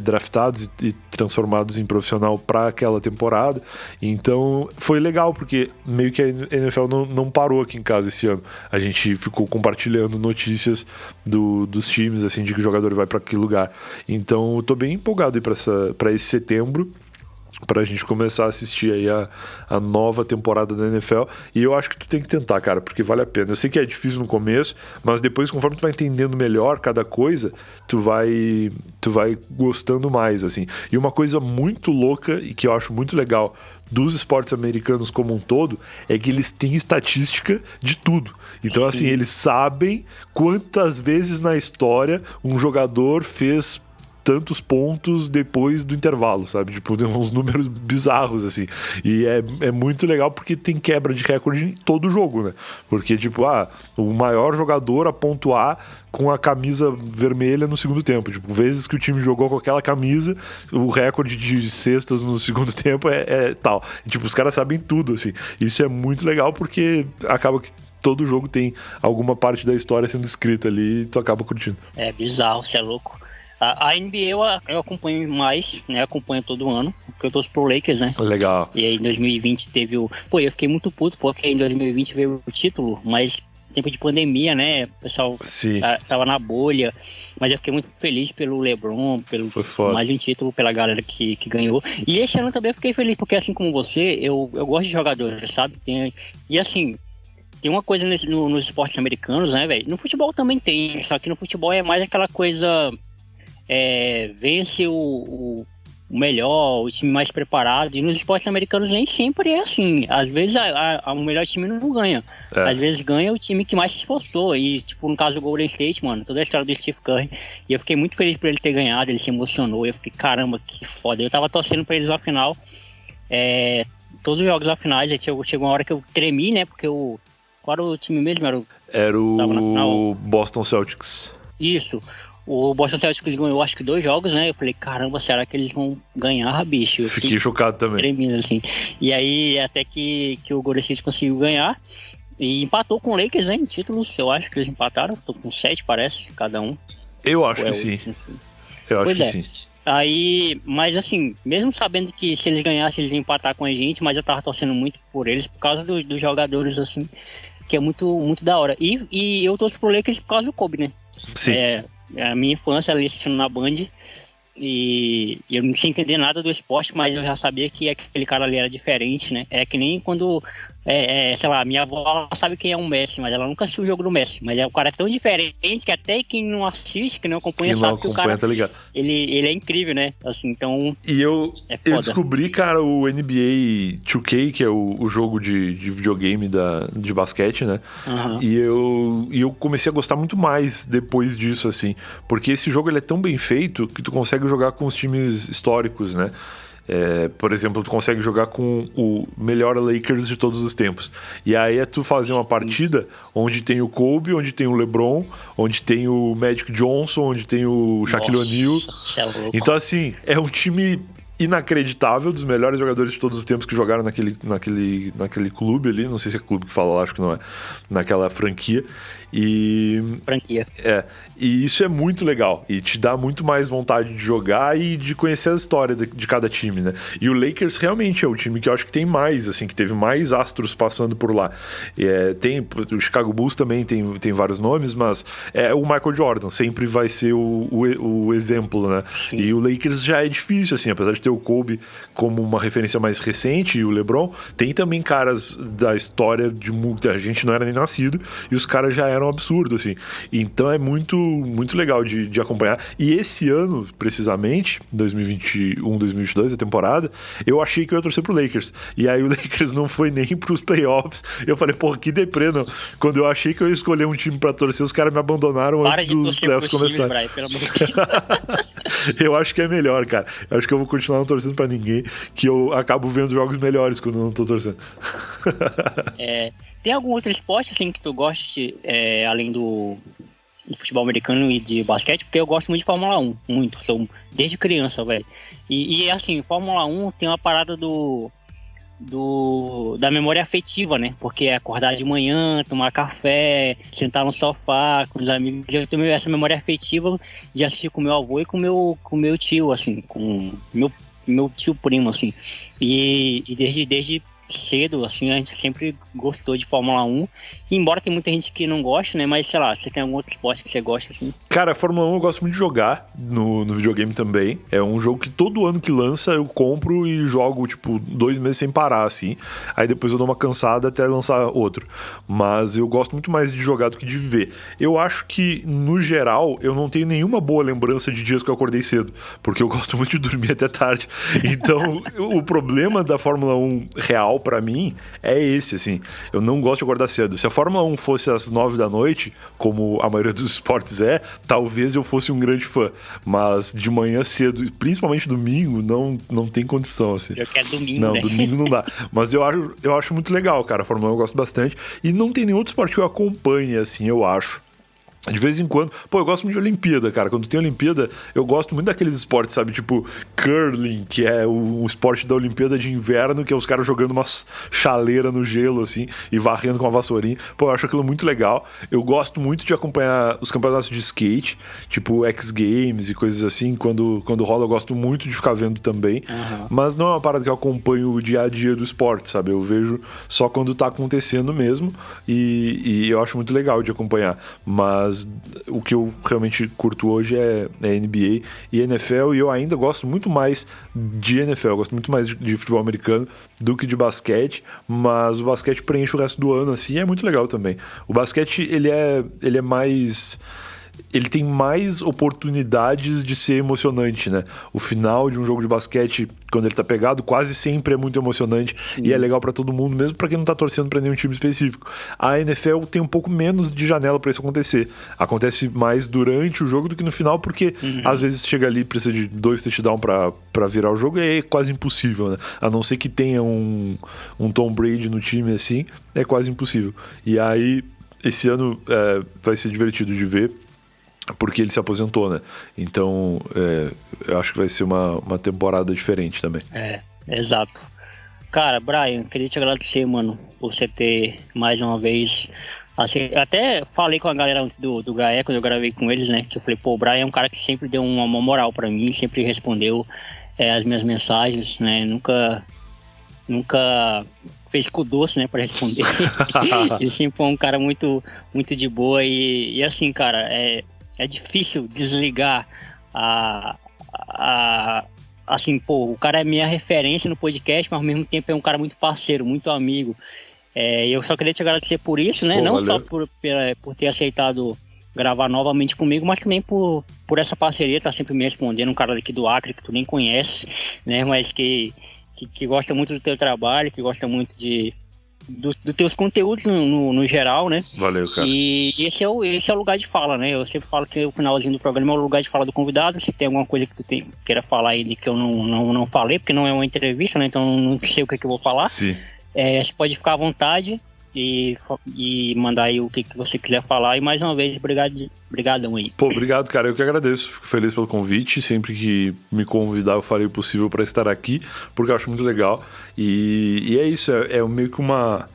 S2: draftados e transformados em profissional para aquela temporada. Então foi legal, porque meio que a NFL não parou aqui em casa esse ano. A gente ficou compartilhando notícias dos times, assim, de que o jogador vai para aquele lugar. Então eu tô bem empolgado aí para esse setembro, pra gente começar a assistir aí a nova temporada da NFL. E eu acho que tu tem que tentar, cara, porque vale a pena. Eu sei que é difícil no começo, mas depois, conforme tu vai entendendo melhor cada coisa, tu vai gostando mais, assim. E uma coisa muito louca e que eu acho muito legal dos esportes americanos como um todo é que eles têm estatística de tudo. Então, sim, assim, eles sabem quantas vezes na história um jogador fez tantos pontos depois do intervalo, sabe? Tipo, tem uns números bizarros, assim. E é muito legal porque tem quebra de recorde em todo jogo, né? Porque, tipo, o maior jogador a pontuar com a camisa vermelha no segundo tempo. Tipo, vezes que o time jogou com aquela camisa, o recorde de cestas no segundo tempo é tal. E, tipo, os caras sabem tudo, assim. Isso é muito legal porque acaba que todo jogo tem alguma parte da história sendo escrita ali e tu acaba curtindo.
S1: É bizarro, você é louco. A NBA eu acompanho mais, né? Acompanho todo ano, porque eu torço pro Lakers, né?
S2: Legal.
S1: E aí em 2020 teve o... Pô, eu fiquei muito puto, porque em 2020 veio o título, mas tempo de pandemia, né? O pessoal tava na bolha, mas eu fiquei muito feliz pelo LeBron, pelo mais um título, pela galera que ganhou. E esse ano também eu fiquei feliz, porque assim como você, eu gosto de jogadores, sabe? E assim... Tem uma coisa nos esportes americanos, né, velho? No futebol também tem, só que no futebol é mais aquela coisa... vence o o melhor, o time mais preparado. E nos esportes americanos nem sempre é assim. Às vezes o melhor time não ganha. Às vezes ganha o time que mais se esforçou. E, tipo, no caso do Golden State, mano, toda a história do Steve Curry. E eu fiquei muito feliz por ele ter ganhado, ele se emocionou. Eu fiquei, caramba, que foda. Eu tava torcendo pra eles na final. Todos os jogos na final, chegou uma hora que eu tremi, né? Porque qual era o time mesmo?
S2: Era o Boston Celtics.
S1: Isso. O Boston Celtics ganhou, acho que 2 jogos, né? Eu falei, caramba, será que eles vão ganhar, bicho? Eu
S2: fiquei chocado também.
S1: Tremendo, assim. E aí, até que o Golden State conseguiu ganhar. E empatou com o Lakers, né? Em títulos, eu acho que eles empataram. Tô com 7, parece, cada um.
S2: Eu acho que sim. Eu acho que sim.
S1: Aí, mas assim, mesmo sabendo que se eles ganhassem, eles iam empatar com a gente, mas eu tava torcendo muito por eles, por causa dos jogadores, assim, que é muito, muito da hora. E eu torço pro Lakers por causa do Kobe, né?
S2: Sim.
S1: A minha infância ali assistindo na Band, e eu não tinha entender nada do esporte, mas eu já sabia que aquele cara ali era diferente, né? É que nem quando, sei lá, minha avó ela sabe quem é um Messi, mas ela nunca assistiu o jogo do Messi. Mas o cara é tão diferente que até quem não assiste, que não acompanha, sabe que o cara,
S2: tá ligado.
S1: Ele é incrível, né? Assim, então...
S2: E eu descobri, cara, o NBA 2K, que é o jogo de videogame de basquete, né?
S1: Uhum.
S2: E eu comecei a gostar muito mais depois disso, assim. Porque esse jogo ele é tão bem feito que tu consegue jogar com os times históricos, né? Por exemplo, tu consegue jogar com o melhor Lakers de todos os tempos. E aí tu fazer uma partida onde tem o Kobe, onde tem o LeBron, onde tem o Magic Johnson, onde tem o Shaquille O'Neal. Então, assim, é um time inacreditável, dos melhores jogadores de todos os tempos que jogaram naquele clube ali. Não sei se é clube que fala lá, acho que não é. Naquela franquia. E isso é muito legal e te dá muito mais vontade de jogar e de conhecer a história de cada time, né? E o Lakers realmente é o time que eu acho que tem mais, assim, que teve mais astros passando por lá. Tem o Chicago Bulls também tem vários nomes, mas o Michael Jordan sempre vai ser o exemplo, né?
S1: Sim.
S2: E o Lakers já é difícil, assim, apesar de ter o Kobe como uma referência mais recente e o LeBron, tem também caras da história de muita gente não era nem nascido e os caras já eram absurdos, assim. Então é muito, muito legal de acompanhar. E esse ano, precisamente, 2021, 2022, a temporada, eu achei que eu ia torcer pro Lakers. E aí o Lakers não foi nem pros playoffs. Eu falei, porra, que deprê, não. Quando eu achei que eu ia escolher um time pra torcer, os caras me abandonaram antes dos playoffs começarem. Eu acho que é melhor, cara. Eu acho que eu vou continuar não torcendo pra ninguém, que eu acabo vendo jogos melhores quando eu não tô torcendo.
S1: Tem algum outro esporte, assim, que tu goste, além do futebol americano e de basquete? Porque eu gosto muito de Fórmula 1, muito, sou desde criança, velho. E assim, Fórmula 1 tem uma parada da memória afetiva, né? Porque acordar de manhã, tomar café, sentar no sofá com os amigos. Eu tenho essa memória afetiva de assistir com meu avô e com meu tio, assim, com meu tio primo, assim. E desde cedo, assim, a gente sempre gostou de Fórmula 1. E embora tem muita gente que não gosta, né? Mas, sei lá, você tem algum outro esporte que você gosta, assim?
S2: Cara, Fórmula 1 eu gosto muito de jogar no videogame também. É um jogo que todo ano que lança eu compro e jogo, tipo, 2 meses sem parar, assim. Aí depois eu dou uma cansada até lançar outro. Mas eu gosto muito mais de jogar do que de ver. Eu acho que, no geral, eu não tenho nenhuma boa lembrança de dias que eu acordei cedo. Porque eu gosto muito de dormir até tarde. Então, o problema da Fórmula 1 real, pra mim, é esse, assim. Eu não gosto de acordar cedo. Se a Fórmula 1 fosse às 9 da noite, como a maioria dos esportes talvez eu fosse um grande fã. Mas de manhã cedo, principalmente domingo, não tem condição, assim.
S1: Eu quero domingo,
S2: não,
S1: né?
S2: Domingo não dá. Mas eu acho muito legal, cara. A Fórmula 1 eu gosto bastante. E não tem nenhum outro esporte que eu acompanhe, assim, eu acho. De vez em quando... Pô, eu gosto muito de Olimpíada, cara. Quando tem Olimpíada, eu gosto muito daqueles esportes, sabe? Tipo, curling, que é o esporte da Olimpíada de inverno, que é os caras jogando uma chaleira no gelo, assim, e varrendo com a vassourinha. Pô, eu acho aquilo muito legal. Eu gosto muito de acompanhar os campeonatos de skate, tipo X Games e coisas assim. Quando rola, eu gosto muito de ficar vendo também.
S1: Uhum.
S2: Mas não é uma parada que eu acompanho o dia a dia do esporte, sabe? Eu vejo só quando tá acontecendo mesmo. E eu acho muito legal de acompanhar. Mas o que eu realmente curto hoje é NBA e NFL, e eu ainda gosto muito mais de NFL, eu gosto muito mais de futebol americano do que de basquete, mas o basquete preenche o resto do ano, assim, e é muito legal também. O basquete, ele é mais... ele tem mais oportunidades de ser emocionante, né? O final de um jogo de basquete, quando ele tá pegado, quase sempre é muito emocionante. Sim. E é legal pra todo mundo, mesmo pra quem não tá torcendo pra nenhum time específico. A NFL tem um pouco menos de janela pra isso acontecer. Acontece mais durante o jogo do que no final, porque às vezes chega ali e precisa de 2 touchdowns pra virar o jogo, e é quase impossível, né? A não ser que tenha um Tom Brady no time assim, é quase impossível. E aí, esse ano vai ser divertido de ver, porque ele se aposentou, né? Então, eu acho que vai ser uma temporada diferente também.
S1: Exato. Cara, Brian, queria te agradecer, mano, por você ter, mais uma vez... Assim, até falei com a galera do Gaé, quando eu gravei com eles, né? Que eu falei, pô, o Brian é um cara que sempre deu uma moral pra mim, sempre respondeu as minhas mensagens, né? Nunca fez cu doce, né, pra responder. Ele sempre foi um cara muito, muito de boa e assim, cara, é difícil desligar assim, pô, o cara é minha referência no podcast, mas ao mesmo tempo é um cara muito parceiro, muito amigo. Eu só queria te agradecer por isso, né? Pô, não valeu. Só por ter aceitado gravar novamente comigo, mas também por essa parceria, tá sempre me respondendo, um cara daqui do Acre que tu nem conhece, né? Mas que gosta muito do teu trabalho, que gosta muito dos teus conteúdos no geral, né?
S2: Valeu, cara.
S1: E esse é o lugar de fala, né? Eu sempre falo que o finalzinho do programa é o lugar de fala do convidado. Se tem alguma coisa que tu queira falar aí de que eu não falei, porque não é uma entrevista, né? Então não sei o que eu vou falar.
S2: Sim.
S1: Você pode ficar à vontade e mandar aí o que você quiser falar. E mais uma vez, brigadão aí.
S2: Pô, obrigado, cara. Eu que agradeço. Fico feliz pelo convite. Sempre que me convidar, eu farei o possível para estar aqui, porque eu acho muito legal. E é isso. É meio que uma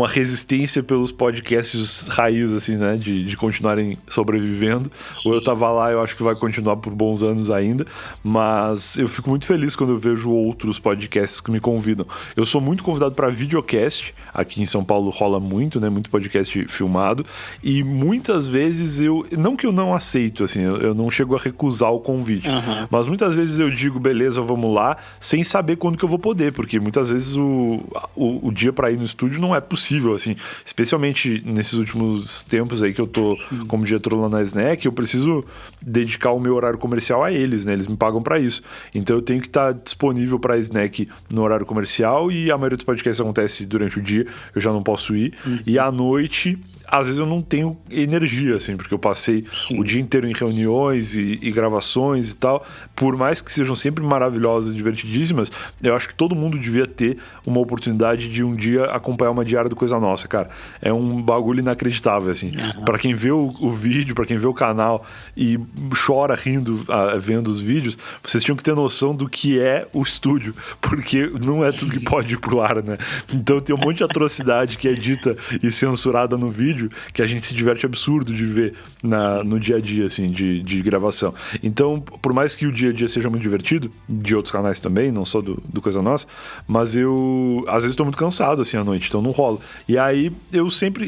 S2: resistência pelos podcasts raiz, assim, né? De continuarem sobrevivendo. Sim. O Eu Tava Lá, eu acho que vai continuar por bons anos ainda. Mas eu fico muito feliz quando eu vejo outros podcasts que me convidam. Eu sou muito convidado para videocast. Aqui em São Paulo rola muito, né? Muito podcast filmado. E muitas vezes não que eu não aceito, assim, eu não chego a recusar o convite. Uhum. Mas muitas vezes eu digo, beleza, vamos lá, sem saber quando que eu vou poder. Porque muitas vezes o dia para ir no estúdio não é possível, assim, especialmente nesses últimos tempos aí que eu tô como diretor lá na Snack, eu preciso dedicar o meu horário comercial a eles, né? Eles me pagam pra isso. Então eu tenho que estar disponível pra Snack no horário comercial e a maioria dos podcasts acontece durante o dia, eu já não posso ir. E à noite, às vezes eu não tenho energia, assim, porque eu passei o dia inteiro em reuniões e gravações e tal. Por mais que sejam sempre maravilhosas e divertidíssimas, eu acho que todo mundo devia ter uma oportunidade de um dia acompanhar uma diária do Coisa Nossa, cara. É um bagulho inacreditável, assim. Pra quem vê o vídeo, pra quem vê o canal e chora rindo, vendo os vídeos, vocês tinham que ter noção do que é o estúdio, porque não é tudo que pode ir pro ar, né? Então tem um monte de atrocidade que é dita e censurada no vídeo, que a gente se diverte absurdo de ver no dia a dia, assim, de gravação. Então, por mais que o dia a dia seja muito divertido, de outros canais também, não só do Coisa Nossa, mas eu, às vezes, estou muito cansado, assim, à noite, então não rola. E aí,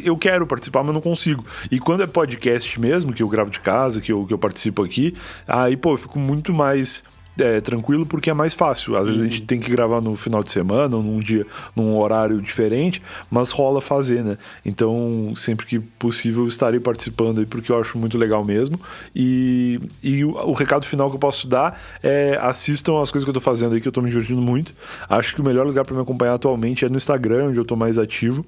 S2: eu quero participar, mas não consigo. E quando é podcast mesmo, que eu gravo de casa, que eu participo aqui, aí, pô, eu fico muito mais... tranquilo, porque é mais fácil. Às vezes a gente tem que gravar no final de semana ou num dia, num horário diferente, mas rola fazer, né? Então, sempre que possível, estarei participando aí, porque eu acho muito legal mesmo. E o recado final que eu posso dar é: assistam as coisas que eu tô fazendo aí, que eu tô me divertindo muito. Acho que o melhor lugar para me acompanhar atualmente é no Instagram, onde eu tô mais ativo.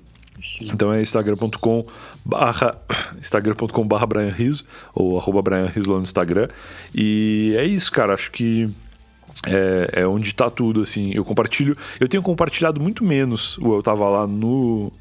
S2: Então é instagram.com/Brian Rizzo, ou @Brian Rizzo lá no Instagram. E é isso, cara. Acho que é onde tá tudo, assim. Eu tenho compartilhado muito menos o Eu Tava Lá no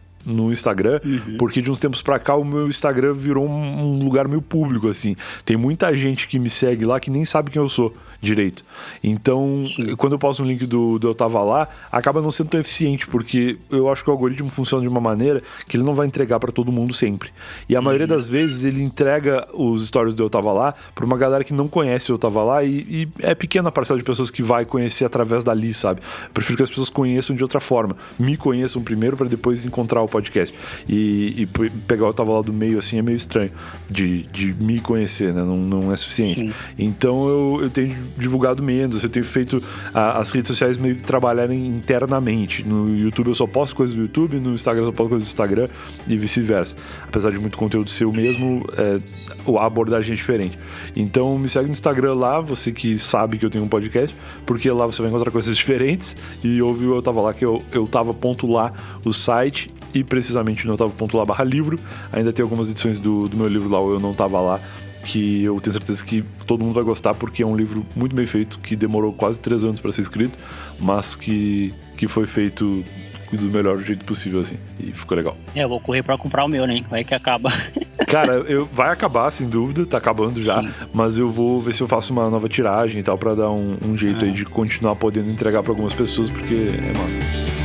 S2: Instagram, porque de uns tempos pra cá o meu Instagram virou um lugar meio público, assim. Tem muita gente que me segue lá que nem sabe quem eu sou direito. Então, quando eu posto um link do Eu Tava Lá, acaba não sendo tão eficiente, porque eu acho que o algoritmo funciona de uma maneira que ele não vai entregar pra todo mundo sempre. E a maioria das vezes ele entrega os stories do Eu Tava Lá pra uma galera que não conhece o Eu Tava Lá, e é pequena a parcela de pessoas que vai conhecer através dali, sabe? Eu prefiro que as pessoas conheçam de outra forma. Me conheçam primeiro pra depois encontrar o podcast. E pegar o Eu Tava Lá do meio, assim, é meio estranho de me conhecer, né? Não é suficiente. Então eu tenho divulgado menos, eu tenho feito as redes sociais meio que trabalharem internamente. No YouTube eu só posto coisas do YouTube, no Instagram eu só posto coisas do Instagram e vice-versa. Apesar de muito conteúdo ser o mesmo, a abordagem é diferente. Então me segue no Instagram lá, você que sabe que eu tenho um podcast, porque lá você vai encontrar coisas diferentes. E ouve o Eu Tava Lá, que eu tava ponto lá o site, e precisamente no Eu Tava ponto lá /livro. Ainda tem algumas edições do meu livro lá, o Eu Não Tava Lá, que eu tenho certeza que todo mundo vai gostar, porque é um livro muito bem feito, que demorou quase 3 anos para ser escrito, mas que foi feito do melhor jeito possível, assim, e ficou legal.
S1: Eu vou correr para comprar o meu, né? Vai que acaba.
S2: Cara, vai acabar, sem dúvida, tá acabando já. Sim. Mas eu vou ver se eu faço uma nova tiragem e tal, pra dar um jeito aí de continuar podendo entregar pra algumas pessoas, porque é massa.